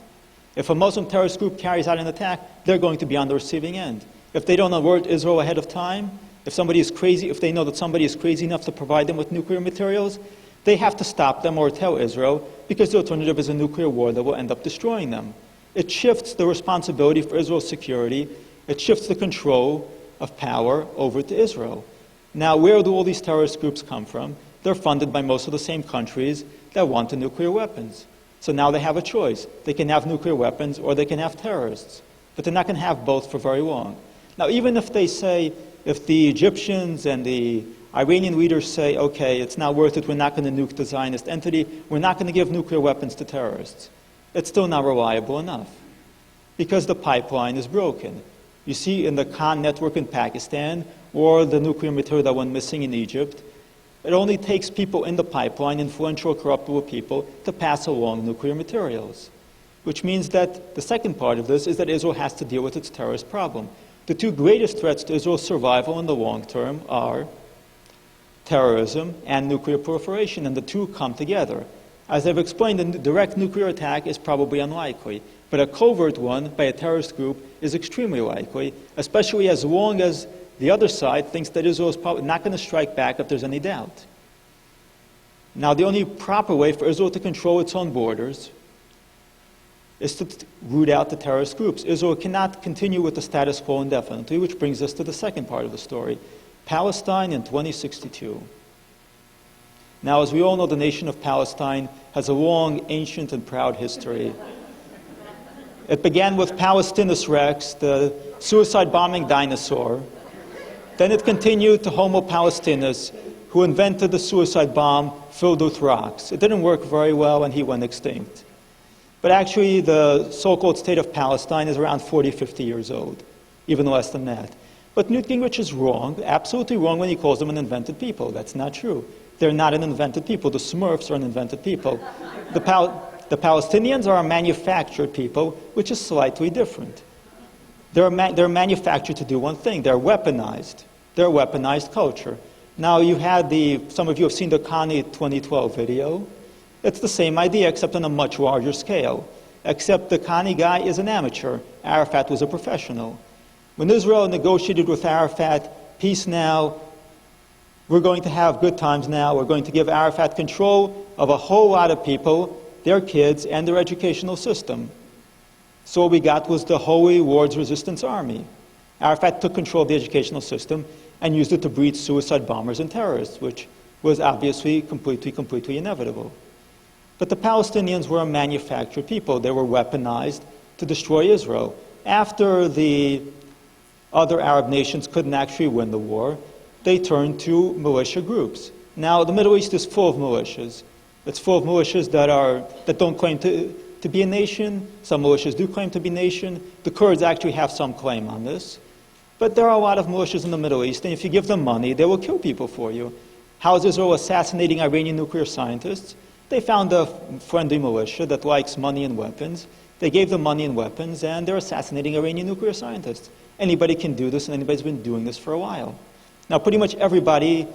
Speaker 2: If a Muslim terrorist group carries out an attack, they're going to be on the receiving end. If they don't alert Israel ahead of time, if they know that somebody is crazy enough to provide them with nuclear materials, they have to stop them or tell Israel, because the alternative is a nuclear war that will end up destroying them. It shifts the responsibility for Israel's security. It shifts the control of power over to Israel. Now, where do all these terrorist groups come from? They're funded by most of the same countries that want the nuclear weapons. So now they have a choice. They can have nuclear weapons or they can have terrorists. But they're not going to have both for very long. Now, even if they say, if the Egyptians and the Iranian leaders say, okay, it's not worth it, we're not going to nuke the Zionist entity, we're not going to give nuclear weapons to terrorists, it's still not reliable enough because the pipeline is broken. You see in the Khan network in Pakistan or the nuclear material that went missing in Egypt, it only takes people in the pipeline, influential, corruptible people, to pass along nuclear materials. Which means that the second part of this is that Israel has to deal with its terrorist problem. The two greatest threats to Israel's survival in the long term are terrorism and nuclear proliferation, and the two come together. As I've explained, a direct nuclear attack is probably unlikely, but a covert one by a terrorist group is extremely likely, especially as long as the other side thinks that Israel is probably not going to strike back if there's any doubt. Now, the only proper way for Israel to control its own borders is to root out the terrorist groups. Israel cannot continue with the status quo indefinitely, which brings us to the second part of the story, Palestine in 2062. Now, as we all know, the nation of Palestine has a long, ancient, and proud history. It began with Palestinus Rex, the suicide-bombing dinosaur. Then it continued to Homo Palestinus, who invented the suicide bomb filled with rocks. It didn't work very well, and he went extinct. But actually, the so-called state of Palestine is around 40, 50 years old, even less than that. But Newt Gingrich is wrong, absolutely wrong, when he calls them an invented people. That's not true. They're not an invented people. The Smurfs are an invented people. The Palestinians are a manufactured people, which is slightly different. They're manufactured to do one thing. They're weaponized. They're a weaponized culture. Now, some of you have seen the Kanye 2012 video. It's the same idea, except on a much larger scale. Except the Kani guy is an amateur. Arafat was a professional. When Israel negotiated with Arafat, peace now, we're going to have good times now. We're going to give Arafat control of a whole lot of people, their kids, and their educational system. So what we got was the Holy Lord's Resistance Army. Arafat took control of the educational system and used it to breed suicide bombers and terrorists, which was obviously completely inevitable. But the Palestinians were a manufactured people. They were weaponized to destroy Israel. After the other Arab nations couldn't actually win the war, they turned to militia groups. Now, the Middle East is full of militias. It's full of militias that don't claim to be a nation. Some militias do claim to be a nation. The Kurds actually have some claim on this. But there are a lot of militias in the Middle East, and if you give them money, they will kill people for you. How is Israel assassinating Iranian nuclear scientists? They found a friendly militia that likes money and weapons. They gave them money and weapons, and they're assassinating Iranian nuclear scientists. Anybody can do this, and anybody's been doing this for a while. Now, pretty much everybody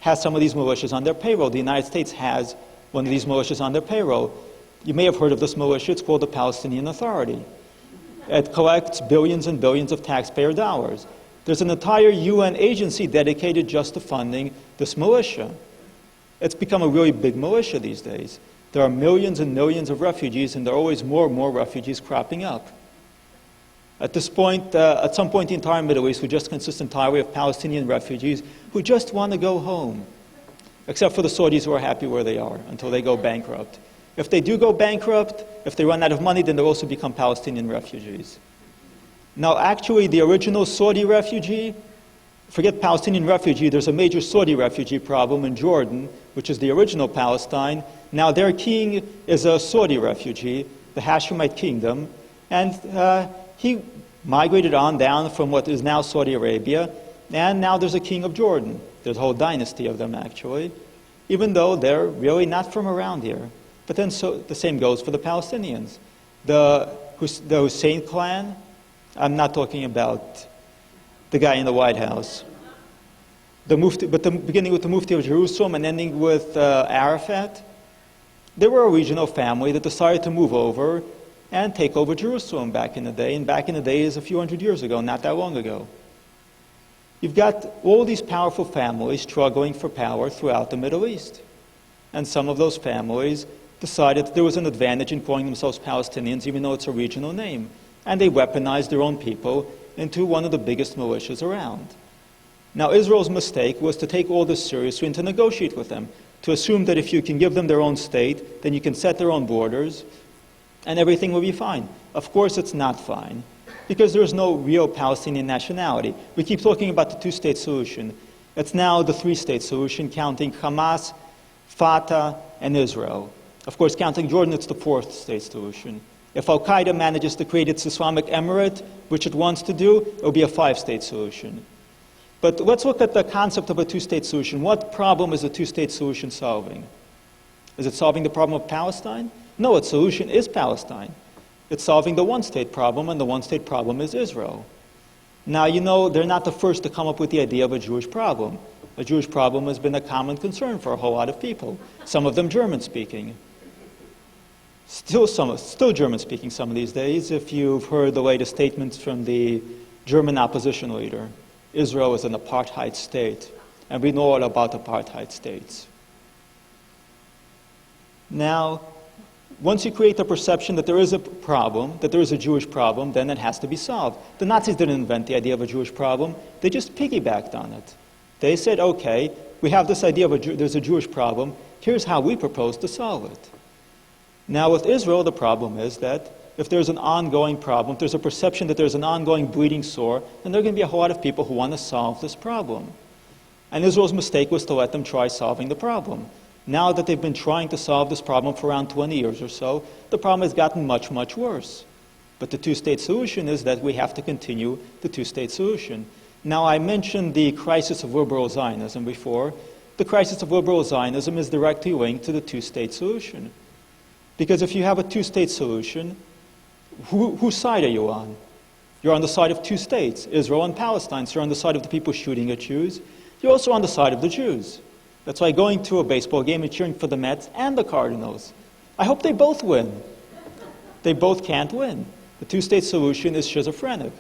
Speaker 2: has some of these militias on their payroll. The United States has one of these militias on their payroll. You may have heard of this militia. It's called the Palestinian Authority. It collects billions and billions of taxpayer dollars. There's an entire UN agency dedicated just to funding this militia. It's become a really big militia these days. There are millions and millions of refugees, and there are always more and more refugees cropping up. At some point, the entire Middle East would just consist entirely of Palestinian refugees who just want to go home, except for the Saudis who are happy where they are until they go bankrupt. If they do go bankrupt, if they run out of money, then they'll also become Palestinian refugees. Now, actually, the original Saudi refugee, forget Palestinian refugee, there's a major Saudi refugee problem in Jordan, which is the original Palestine. Now, their king is a Saudi refugee, the Hashemite kingdom, and he migrated on down from what is now Saudi Arabia, and now there's a king of Jordan. There's a whole dynasty of them, actually, even though they're really not from around here. But then the same goes for the Palestinians. The Hussein clan, I'm not talking about the guy in the White House, beginning with the Mufti of Jerusalem and ending with Arafat, they were a regional family that decided to move over and take over Jerusalem back in the day. And back in the day is a few hundred years ago, not that long ago. You've got all these powerful families struggling for power throughout the Middle East. And some of those families decided that there was an advantage in calling themselves Palestinians, even though it's a regional name. And they weaponized their own people into one of the biggest militias around. Now, Israel's mistake was to take all this seriously and to negotiate with them, to assume that if you can give them their own state, then you can set their own borders, and everything will be fine. Of course, it's not fine, because there is no real Palestinian nationality. We keep talking about the two-state solution. It's now the three-state solution, counting Hamas, Fatah, and Israel. Of course, counting Jordan, it's the fourth-state solution. If Al-Qaeda manages to create its Islamic Emirate, which it wants to do, it will be a five-state solution. But let's look at the concept of a two-state solution. What problem is a two-state solution solving? Is it solving the problem of Palestine? No, its solution is Palestine. It's solving the one-state problem, and the one-state problem is Israel. Now, you know, they're not the first to come up with the idea of a Jewish problem. A Jewish problem has been a common concern for a whole lot of people, some of them German-speaking. Still German-speaking some of these days, if you've heard the latest statements from the German opposition leader. Israel is an apartheid state, and we know all about apartheid states. Now, once you create the perception that there is a problem, that there is a Jewish problem, then it has to be solved. The Nazis didn't invent the idea of a Jewish problem. They just piggybacked on it. They said, okay, we have this idea of there's a Jewish problem. Here's how we propose to solve it. Now, with Israel, the problem is that if there's an ongoing problem, if there's a perception that there's an ongoing bleeding sore, then there are going to be a whole lot of people who want to solve this problem. And Israel's mistake was to let them try solving the problem. Now that they've been trying to solve this problem for around 20 years or so, the problem has gotten much, much worse. But the two-state solution is that we have to continue the two-state solution. Now, I mentioned the crisis of liberal Zionism before. The crisis of liberal Zionism is directly linked to the two-state solution. Because if you have a two-state solution, whose side are you on? You're on the side of two states, Israel and Palestine. So you're on the side of the people shooting at Jews. You're also on the side of the Jews. That's why going to a baseball game and cheering for the Mets and the Cardinals. I hope they both win. They both can't win. The two-state solution is schizophrenic.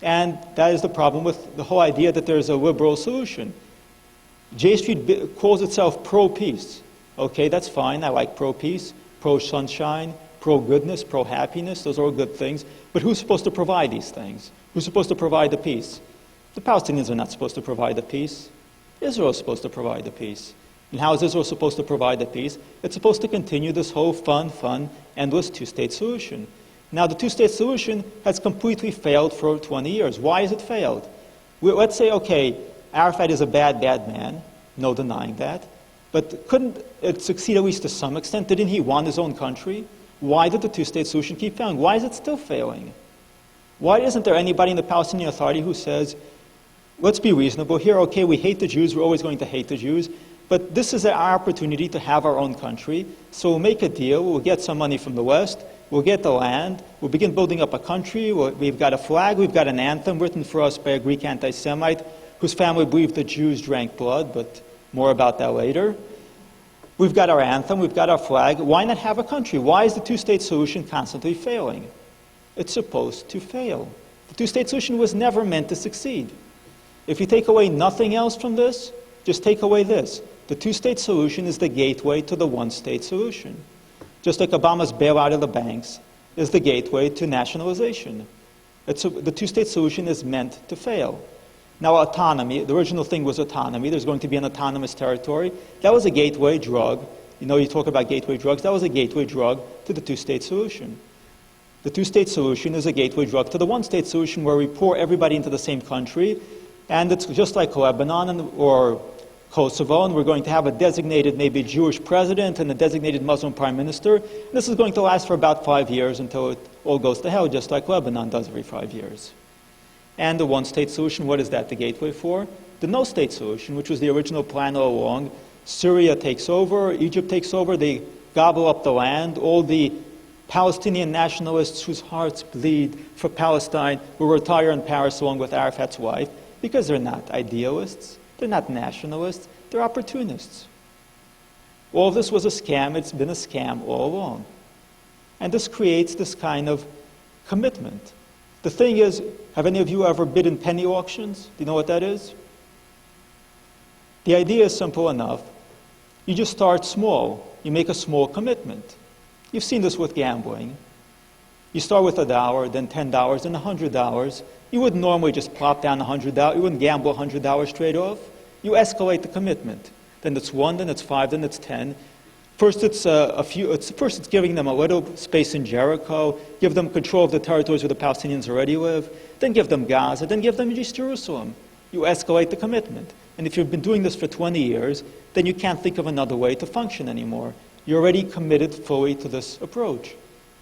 Speaker 2: And that is the problem with the whole idea that there's a liberal solution. J Street calls itself pro-peace. Okay, that's fine. I like pro-peace, pro-sunshine, pro-goodness, pro-happiness. Those are all good things. But who's supposed to provide these things? Who's supposed to provide the peace? The Palestinians are not supposed to provide the peace. Israel is supposed to provide the peace. And how is Israel supposed to provide the peace? It's supposed to continue this whole fun, endless two-state solution. Now, the two-state solution has completely failed for 20 years. Why has it failed? Let's say, okay, Arafat is a bad man, no denying that, but couldn't it succeed at least to some extent? Didn't he want his own country? Why did the two-state solution keep failing? Why is it still failing? Why isn't there anybody in the Palestinian Authority who says, let's be reasonable here, okay, we hate the Jews, we're always going to hate the Jews, but this is our opportunity to have our own country, so we'll make a deal, we'll get some money from the West, we'll get the land, we'll begin building up a country, we've got a flag, we've got an anthem written for us by a Greek anti-Semite whose family believed the Jews drank blood, but more about that later. We've got our anthem, we've got our flag. Why not have a country? Why is the two-state solution constantly failing? It's supposed to fail. The two-state solution was never meant to succeed. If you take away nothing else from this, just take away this. The two-state solution is the gateway to the one-state solution. Just like Obama's bailout of the banks is the gateway to nationalization. The two-state solution is meant to fail. Now, autonomy, the original thing was autonomy. There's going to be an autonomous territory. That was a gateway drug. You know, you talk about gateway drugs. That was a gateway drug to the two-state solution. The two-state solution is a gateway drug to the one-state solution where we pour everybody into the same country. And it's just like Lebanon or Kosovo, and we're going to have a designated, maybe Jewish president and a designated Muslim prime minister. And this is going to last for about 5 years until it all goes to hell, just like Lebanon does every 5 years. And the one-state solution, what is that the gateway for? The no-state solution, which was the original plan all along. Syria takes over, Egypt takes over, they gobble up the land. All the Palestinian nationalists whose hearts bleed for Palestine will retire in Paris along with Arafat's wife because they're not idealists, they're not nationalists, they're opportunists. All of this was a scam, it's been a scam all along. And this creates this kind of commitment. The thing is, have any of you ever bid in penny auctions? Do you know what that is? The idea is simple enough. You just start small. You make a small commitment. You've seen this with gambling. You start with $1, then $10, then $100. You wouldn't normally just plop down $100. You wouldn't gamble $100 straight off. You escalate the commitment. Then it's 1, then it's 5, then it's 10. First, it's giving them a little space in Jericho, give them control of the territories where the Palestinians already live, then give them Gaza, then give them East Jerusalem. You escalate the commitment. And if you've been doing this for 20 years, then you can't think of another way to function anymore. You're already committed fully to this approach.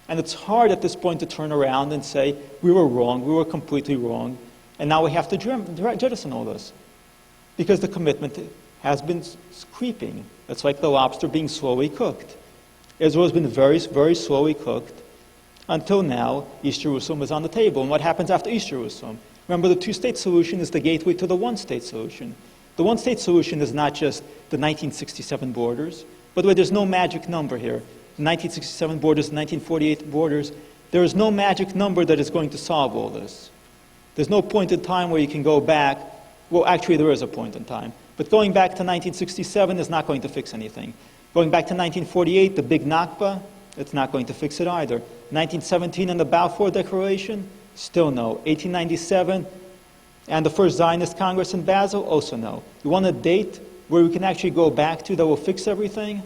Speaker 2: And it's hard at this point to turn around and say, we were wrong, we were completely wrong, and now we have to jettison all this. Because the commitment has been creeping. It's like the lobster being slowly cooked. Israel has been very, very slowly cooked until now. East Jerusalem is on the table. And what happens after East Jerusalem? Remember, the two-state solution is the gateway to the one-state solution. The one-state solution is not just the 1967 borders. By the way, there's no magic number here. The 1967 borders, the 1948 borders, there is no magic number that is going to solve all this. There's no point in time where you can go back. Well, actually, there is a point in time. But going back to 1967 is not going to fix anything. Going back to 1948, the big Nakba, it's not going to fix it either. 1917 and the Balfour Declaration, still no. 1897 and the first Zionist Congress in Basel, also no. You want a date where we can actually go back to that will fix everything?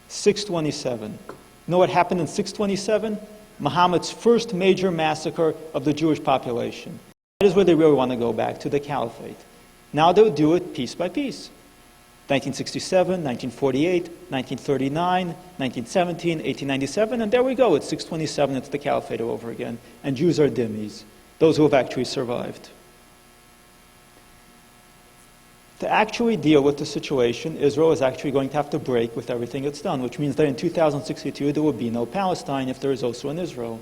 Speaker 2: 627. You know what happened in 627? Muhammad's first major massacre of the Jewish population. That is where they really want to go back to, the caliphate. Now they'll do it piece by piece. 1967, 1948, 1939, 1917, 1897, and there we go. It's 627, it's the caliphate all over again. And Jews are dhimmis, those who have actually survived. To actually deal with the situation, Israel is actually going to have to break with everything it's done, which means that in 2062 there will be no Palestine if there is also an Israel.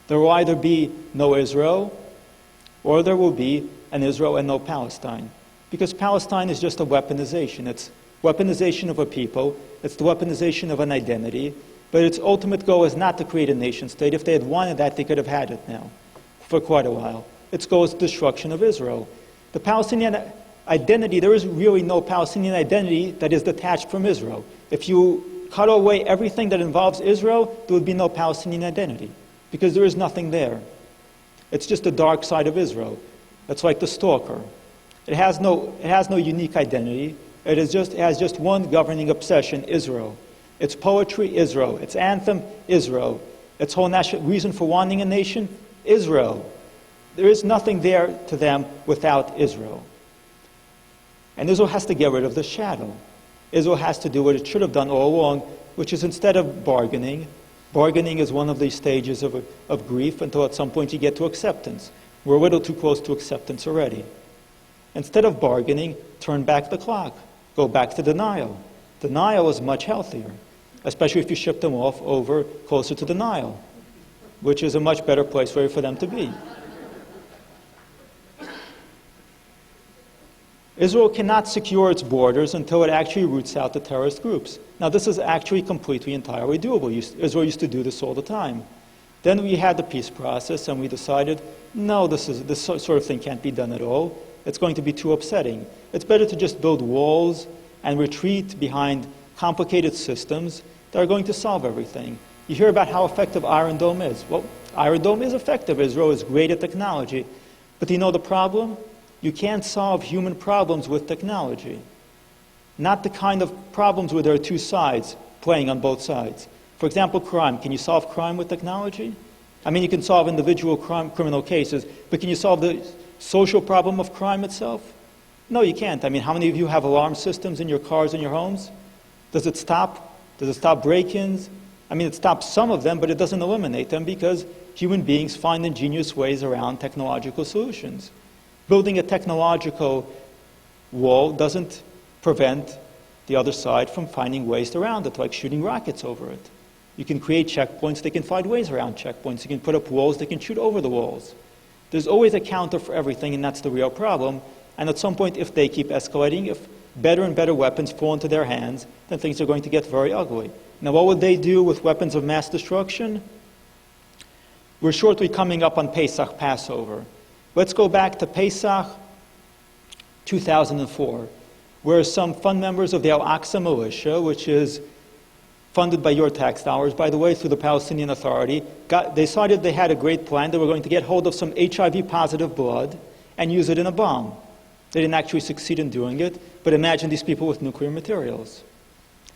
Speaker 2: There will either be no Israel, or there will be an Israel and no Palestine. Because Palestine is just a weaponization. It's weaponization of a people. It's the weaponization of an identity. But its ultimate goal is not to create a nation state. If they had wanted that, they could have had it now for quite a while. Its goal is the destruction of Israel. The Palestinian identity, there is really no Palestinian identity that is detached from Israel. If you cut away everything that involves Israel, there would be no Palestinian identity, because there is nothing there. It's just the dark side of Israel. It's like the stalker. It has no unique identity. It has just one governing obsession, Israel. Its poetry, Israel. Its anthem, Israel. Its whole reason for wanting a nation, Israel. There is nothing there to them without Israel. And Israel has to get rid of the shadow. Israel has to do what it should have done all along, which is instead of bargaining is one of these stages of grief until at some point you get to acceptance. We're a little too close to acceptance already. Instead of bargaining, turn back the clock. Go back to denial. Denial is much healthier, especially if you ship them off over closer to the Nile, which is a much better place for them to be. Israel cannot secure its borders until it actually roots out the terrorist groups. Now, this is actually completely, entirely doable. Israel used to do this all the time. Then we had the peace process, and we decided, no, this sort of thing can't be done at all. It's going to be too upsetting. It's better to just build walls and retreat behind complicated systems that are going to solve everything. You hear about how effective Iron Dome is. Well, Iron Dome is effective. Israel is great at technology. But do you know the problem? You can't solve human problems with technology. Not the kind of problems where there are two sides playing on both sides. For example, crime. Can you solve crime with technology? I mean, you can solve individual criminal cases, but can you solve the social problem of crime itself? No, you can't. I mean, how many of you have alarm systems in your cars and your homes? Does it stop? Does it stop break-ins? I mean, it stops some of them, but it doesn't eliminate them because human beings find ingenious ways around technological solutions. Building a technological wall doesn't prevent the other side from finding ways around it, like shooting rockets over it. You can create checkpoints, they can find ways around checkpoints. You can put up walls, they can shoot over the walls. There's always a counter for everything, and that's the real problem. And at some point, if they keep escalating, if better and better weapons fall into their hands, then things are going to get very ugly. Now, what would they do with weapons of mass destruction? We're shortly coming up on Pesach, Passover. Let's go back to Pesach 2004, where some fund members of the Al-Aqsa militia, which is funded by your tax dollars, by the way, through the Palestinian Authority, they decided they had a great plan. They were going to get hold of some HIV-positive blood and use it in a bomb. They didn't actually succeed in doing it, but imagine these people with nuclear materials.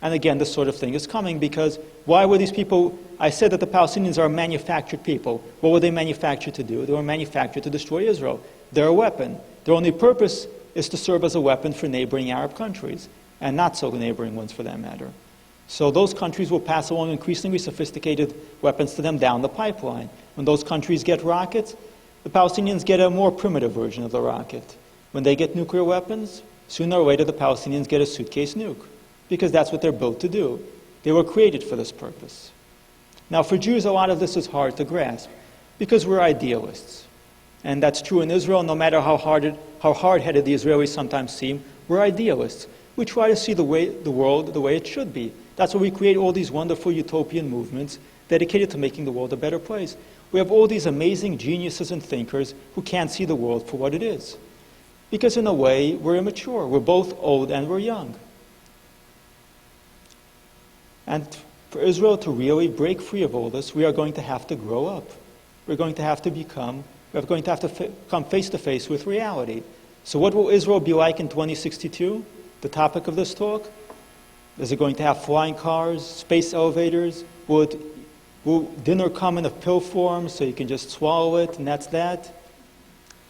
Speaker 2: And again, this sort of thing is coming because why were these people, I said that the Palestinians are manufactured people. What were they manufactured to do? They were manufactured to destroy Israel. They're a weapon. Their only purpose is to serve as a weapon for neighboring Arab countries, and not so neighboring ones for that matter. So those countries will pass along increasingly sophisticated weapons to them down the pipeline. When those countries get rockets, the Palestinians get a more primitive version of the rocket. When they get nuclear weapons, sooner or later the Palestinians get a suitcase nuke, because that's what they're built to do. They were created for this purpose. Now, for Jews, a lot of this is hard to grasp, because we're idealists. And that's true in Israel, no matter how hard-headed the Israelis sometimes seem, we're idealists. We try to see the world the way it should be. That's why we create all these wonderful utopian movements dedicated to making the world a better place. We have all these amazing geniuses and thinkers who can't see the world for what it is. Because in a way, we're immature. We're both old and we're young. And for Israel to really break free of all this, we are going to have to grow up. We're going to have to come face to face with reality. So what will Israel be like in 2062? The topic of this talk? Is it going to have flying cars, space elevators? Will dinner come in a pill form so you can just swallow it and that's that?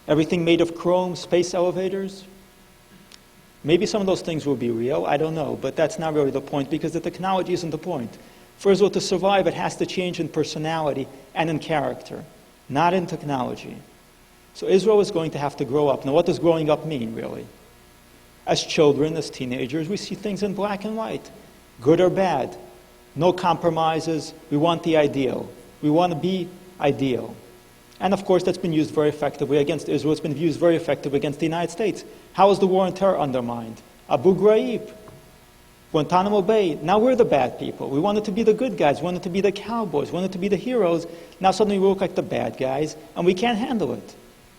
Speaker 2: Everything made of chrome, space elevators? Maybe some of those things will be real, I don't know, but that's not really the point because the technology isn't the point. For Israel to survive, it has to change in personality and in character, not in technology. So Israel is going to have to grow up. Now, what does growing up mean, really? As children, as teenagers, we see things in black and white, good or bad. No compromises. We want the ideal. We want to be ideal. And of course, that's been used very effectively against Israel. It's been used very effectively against the United States. How is the war on terror undermined? Abu Ghraib, Guantanamo Bay. Now we're the bad people. We wanted to be the good guys. We wanted to be the cowboys. We wanted to be the heroes. Now suddenly we look like the bad guys, and we can't handle it.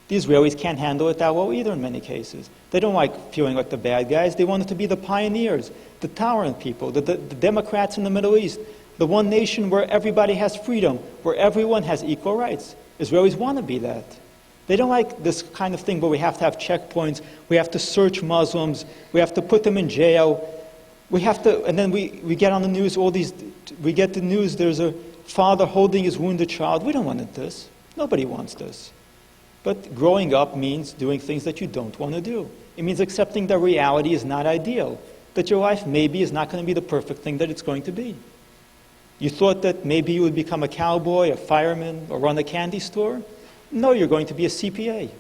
Speaker 2: The Israelis can't handle it that well either in many cases. They don't like feeling like the bad guys. They want it to be the pioneers, the tolerant people, the Democrats in the Middle East, the one nation where everybody has freedom, where everyone has equal rights. Israelis want to be that. They don't like this kind of thing where we have to have checkpoints, we have to search Muslims, we have to put them in jail, we have to, and then we get on the news, we get the news there's a father holding his wounded child. We don't want this. Nobody wants this. But growing up means doing things that you don't want to do. It means accepting that reality is not ideal, that your life maybe is not going to be the perfect thing that it's going to be. You thought that maybe you would become a cowboy, a fireman, or run a candy store? No, you're going to be a CPA.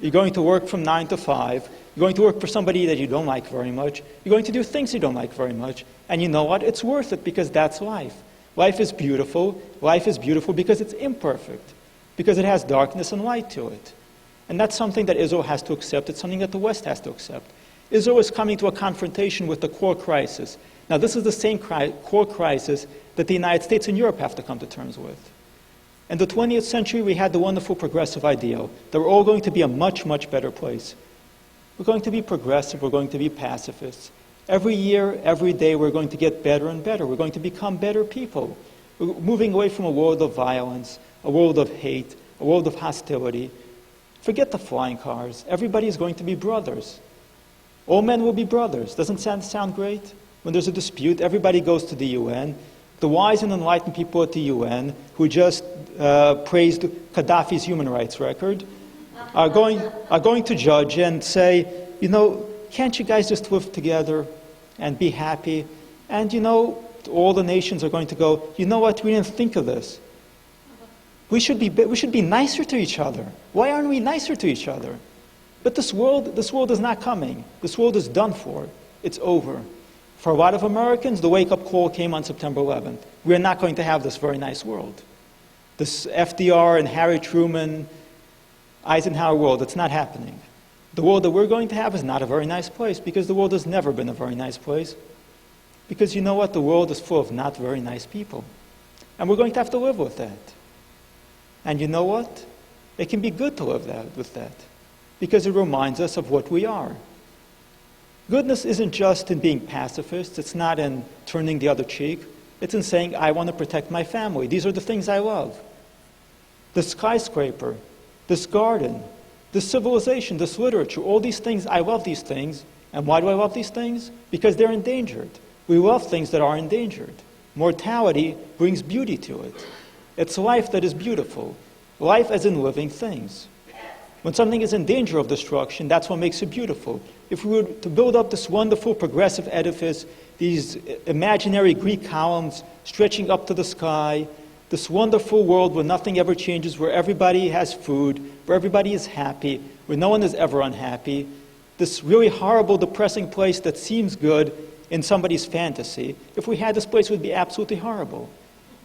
Speaker 2: You're going to work from 9 to 5. You're going to work for somebody that you don't like very much. You're going to do things you don't like very much. And you know what? It's worth it because that's life. Life is beautiful. Life is beautiful because it's imperfect, because it has darkness and light to it. And that's something that Israel has to accept. It's something that the West has to accept. Israel is coming to a confrontation with the core crisis. Now, this is the same core crisis that the United States and Europe have to come to terms with. In the 20th century, we had the wonderful progressive ideal that we're all going to be a much, much better place. We're going to be progressive. We're going to be pacifists. Every year, every day, we're going to get better and better. We're going to become better people. We're moving away from a world of violence, a world of hate, a world of hostility. Forget the flying cars. Everybody is going to be brothers. All men will be brothers. Doesn't sound great? When there's a dispute, everybody goes to the UN. The wise and enlightened people at the UN, who just praised Gaddafi's human rights record, are going to judge and say, you know, can't you guys just live together and be happy? And, you know, all the nations are going to go, you know what, we didn't think of this. We should be nicer to each other. Why aren't we nicer to each other? But this world is not coming. This world is done for. It's over. For a lot of Americans, the wake-up call came on September 11th. We're not going to have this very nice world. This FDR and Harry Truman, Eisenhower world, it's not happening. The world that we're going to have is not a very nice place, because the world has never been a very nice place. Because you know what? The world is full of not very nice people. And we're going to have to live with that. And you know what? It can be good to live with that, because it reminds us of what we are. Goodness isn't just in being pacifists. It's not in turning the other cheek. It's in saying, I want to protect my family. These are the things I love. The skyscraper, this garden, this civilization, this literature, all these things, I love these things. And why do I love these things? Because they're endangered. We love things that are endangered. Mortality brings beauty to it. It's life that is beautiful. Life as in living things. When something is in danger of destruction, that's what makes it beautiful. If we were to build up this wonderful progressive edifice, these imaginary Greek columns stretching up to the sky, this wonderful world where nothing ever changes, where everybody has food, where everybody is happy, where no one is ever unhappy, this really horrible, depressing place that seems good in somebody's fantasy, if we had this place, it would be absolutely horrible.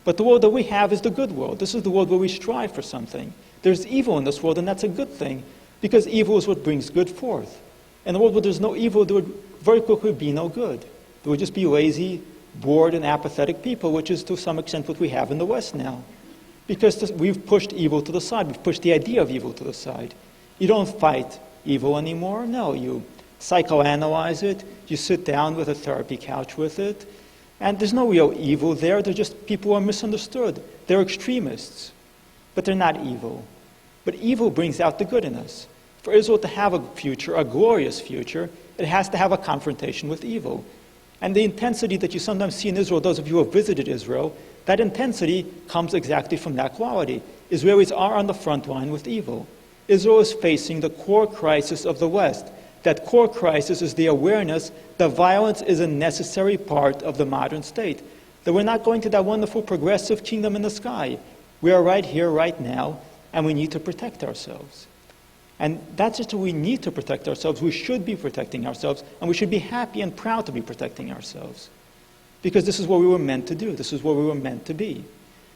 Speaker 2: But the world that we have is the good world. This is the world where we strive for something. There's evil in this world, and that's a good thing, because evil is what brings good forth. In a world where there's no evil, there would very quickly be no good. There would just be lazy, bored, and apathetic people, which is to some extent what we have in the West now. Because we've pushed evil to the side. We've pushed the idea of evil to the side. You don't fight evil anymore. No, you psychoanalyze it. You sit down with a therapy couch with it. And there's no real evil there. They're just people who are misunderstood. They're extremists. But they're not evil. But evil brings out the good in us. For Israel to have a future, a glorious future, it has to have a confrontation with evil. And the intensity that you sometimes see in Israel, those of you who have visited Israel, that intensity comes exactly from that quality. Israelis are on the front line with evil. Israel is facing the core crisis of the West. That core crisis is the awareness that violence is a necessary part of the modern state. That we're not going to that wonderful progressive kingdom in the sky. We are right here, right now, and we need to protect ourselves. And that's just what we need to protect ourselves. We should be protecting ourselves, and we should be happy and proud to be protecting ourselves. Because this is what we were meant to do. This is what we were meant to be.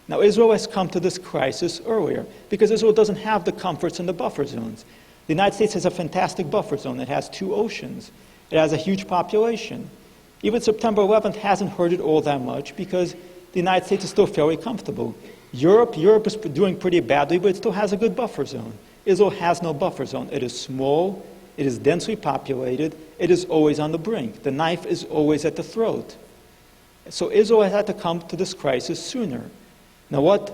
Speaker 2: Now, Israel has come to this crisis earlier, because Israel doesn't have the comforts and the buffer zones. The United States has a fantastic buffer zone. It has 2 oceans. It has a huge population. Even September 11th hasn't hurt it all that much, because the United States is still fairly comfortable. Europe is doing pretty badly, but it still has a good buffer zone. Israel has no buffer zone. It is small, it is densely populated, it is always on the brink. The knife is always at the throat. So Israel has had to come to this crisis sooner. Now what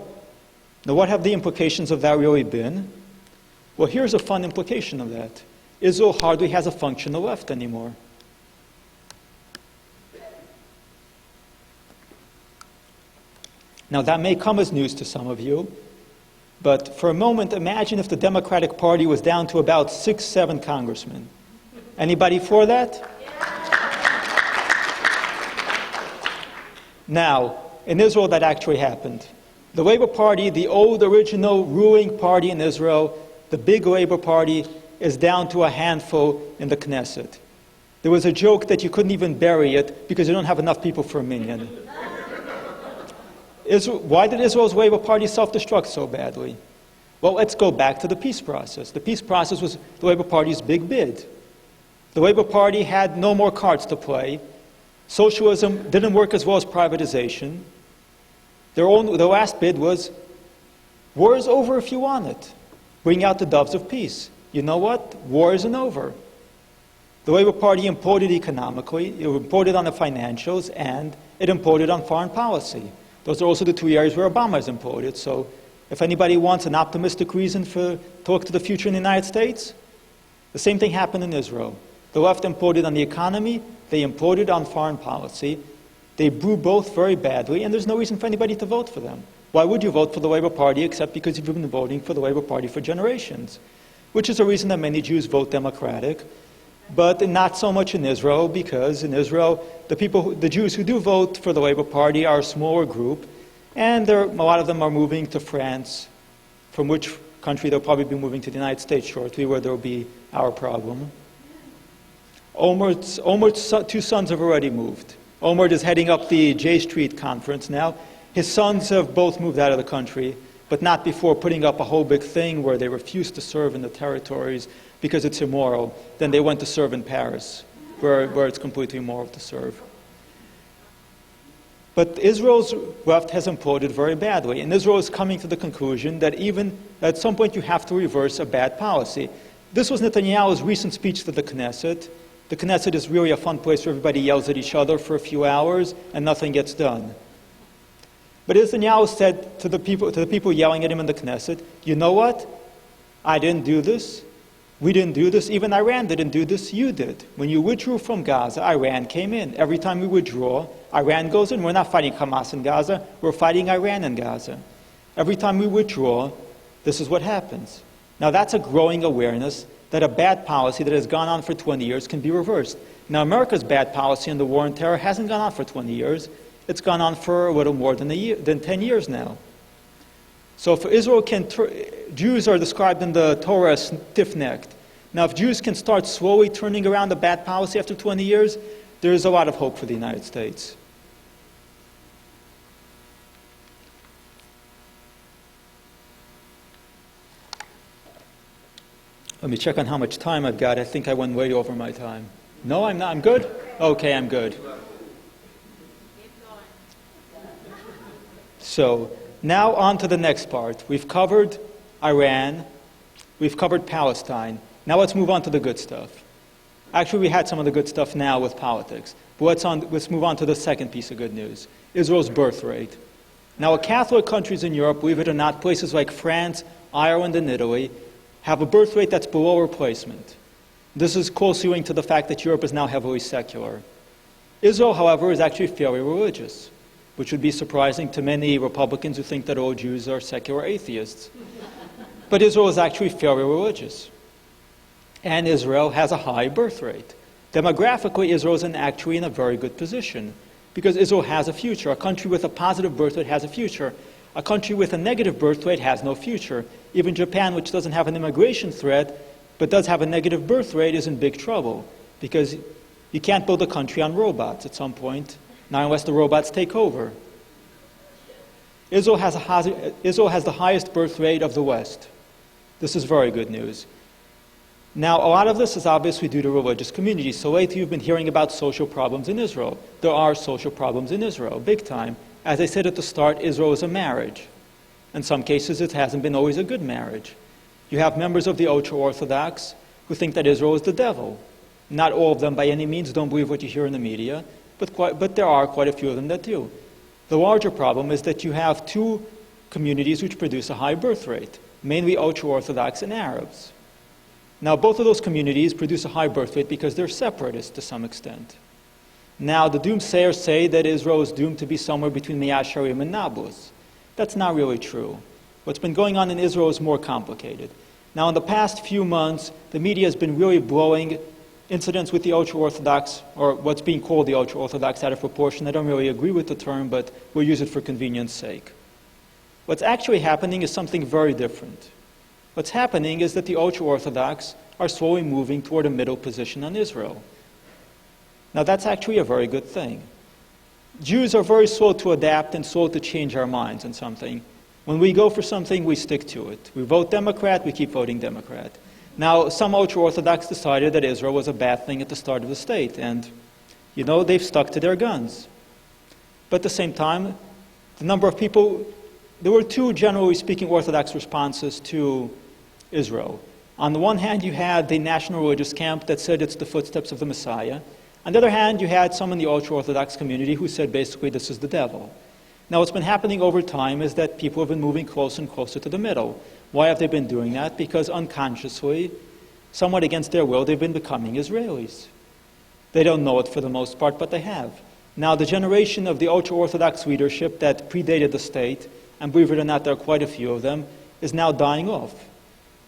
Speaker 2: have the implications of that really been? Well, here's a fun implication of that. Israel hardly has a functional left anymore. Now, that may come as news to some of you, but for a moment, imagine if the Democratic Party was down to about 6, 7 congressmen. Anybody for that? Now, in Israel, that actually happened. The Labour Party, the old original ruling party in Israel, the big Labour Party, is down to a handful in the Knesset. There was a joke that you couldn't even bury it because you don't have enough people for a minyan. Why did Israel's Labour Party self-destruct so badly? Well, let's go back to the peace process. The peace process was the Labour Party's big bid. The Labour Party had no more cards to play. Socialism didn't work as well as privatization. Their last bid was, war is over if you want it. Bring out the doves of peace. You know what? War isn't over. The Labour Party imploded economically, it imploded on the financials, and it imploded on foreign policy. Those are also the 2 areas where Obama has imploded. So if anybody wants an optimistic reason to look to the future in the United States, the same thing happened in Israel. The left imploded on the economy, they imploded on foreign policy. They blew both very badly, and there's no reason for anybody to vote for them. Why would you vote for the Labour Party except because you've been voting for the Labour Party for generations? Which is a reason that many Jews vote Democratic, but not so much in Israel, because in Israel, the Jews who do vote for the Labour Party are a smaller group, and a lot of them are moving to France, from which country they'll probably be moving to the United States shortly, where there will be our problem. Omer's 2 sons have already moved. Omer is heading up the J Street conference now. His sons have both moved out of the country, but not before putting up a whole big thing where they refuse to serve in the territories because it's immoral. Then they went to serve in Paris, where it's completely immoral to serve. But Israel's left has imploded very badly, and Israel is coming to the conclusion that even at some point you have to reverse a bad policy. This was Netanyahu's recent speech to the Knesset. The Knesset is really a fun place where everybody yells at each other for a few hours and nothing gets done. But Netanyahu said to the people yelling at him in the Knesset, you know what? I didn't do this. We didn't do this. Even Iran didn't do this. You did. When you withdrew from Gaza, Iran came in. Every time we withdraw, Iran goes in. We're not fighting Hamas in Gaza. We're fighting Iran in Gaza. Every time we withdraw, this is what happens. Now that's a growing awareness that a bad policy that has gone on for 20 years can be reversed. Now America's bad policy in the war on terror hasn't gone on for 20 years. It's gone on for a little more than 10 years now. So if Israel Jews are described in the Torah as stiff-necked. Now if Jews can start slowly turning around the bad policy after 20 years, there is a lot of hope for the United States. Let me check on how much time I've got. I think I went way over my time. No, I'm not. I'm good? Okay, I'm good. So now on to the next part. We've covered Iran. We've covered Palestine. Now let's move on to the good stuff. Actually, we had some of the good stuff now with politics. But let's move on to the second piece of good news. Israel's birth rate. Now, Catholic countries in Europe, believe it or not, places like France, Ireland, and Italy, have a birth rate that's below replacement. This is closely linked to the fact that Europe is now heavily secular. Israel, however, is actually fairly religious, which would be surprising to many Republicans who think that all Jews are secular atheists. But Israel is actually fairly religious. And Israel has a high birth rate. Demographically, Israel is actually in a very good position because Israel has a future. A country with a positive birth rate has a future. A country with a negative birth rate has no future. Even Japan, which doesn't have an immigration threat, but does have a negative birth rate, is in big trouble because you can't build a country on robots at some point, not unless the robots take over. Israel has the highest birth rate of the West. This is very good news. Now, a lot of this is obviously due to religious communities. So lately you've been hearing about social problems in Israel. There are social problems in Israel, big time. As I said at the start, Israel is a marriage. In some cases, it hasn't been always a good marriage. You have members of the ultra-Orthodox who think that Israel is the devil. Not all of them by any means don't believe what you hear in the media, but there are quite a few of them that do. The larger problem is that you have two communities which produce a high birth rate, mainly ultra-Orthodox and Arabs. Now, both of those communities produce a high birth rate because they're separatists to some extent. Now, the doomsayers say that Israel is doomed to be somewhere between Mea Shearim and Nablus. That's not really true. What's been going on in Israel is more complicated. Now, in the past few months, the media has been really blowing incidents with the ultra-Orthodox, or what's being called the ultra-Orthodox, out of proportion. I don't really agree with the term, but we'll use it for convenience sake. What's actually happening is something very different. What's happening is that the ultra-Orthodox are slowly moving toward a middle position on Israel. Now, that's actually a very good thing. Jews are very slow to adapt and slow to change our minds on something. When we go for something, we stick to it. We vote Democrat, we keep voting Democrat. Now, some ultra-Orthodox decided that Israel was a bad thing at the start of the state, and, they've stuck to their guns. But at the same time, the number of people, there were two, generally speaking, Orthodox responses to Israel. On the one hand, you had the national religious camp that said it's the footsteps of the Messiah. On the other hand, you had some in the ultra-Orthodox community who said basically this is the devil. Now, what's been happening over time is that people have been moving closer and closer to the middle. Why have they been doing that? Because unconsciously, somewhat against their will, they've been becoming Israelis. They don't know it for the most part, but they have. Now, the generation of the ultra-Orthodox leadership that predated the state, and believe it or not, there are quite a few of them, is now dying off.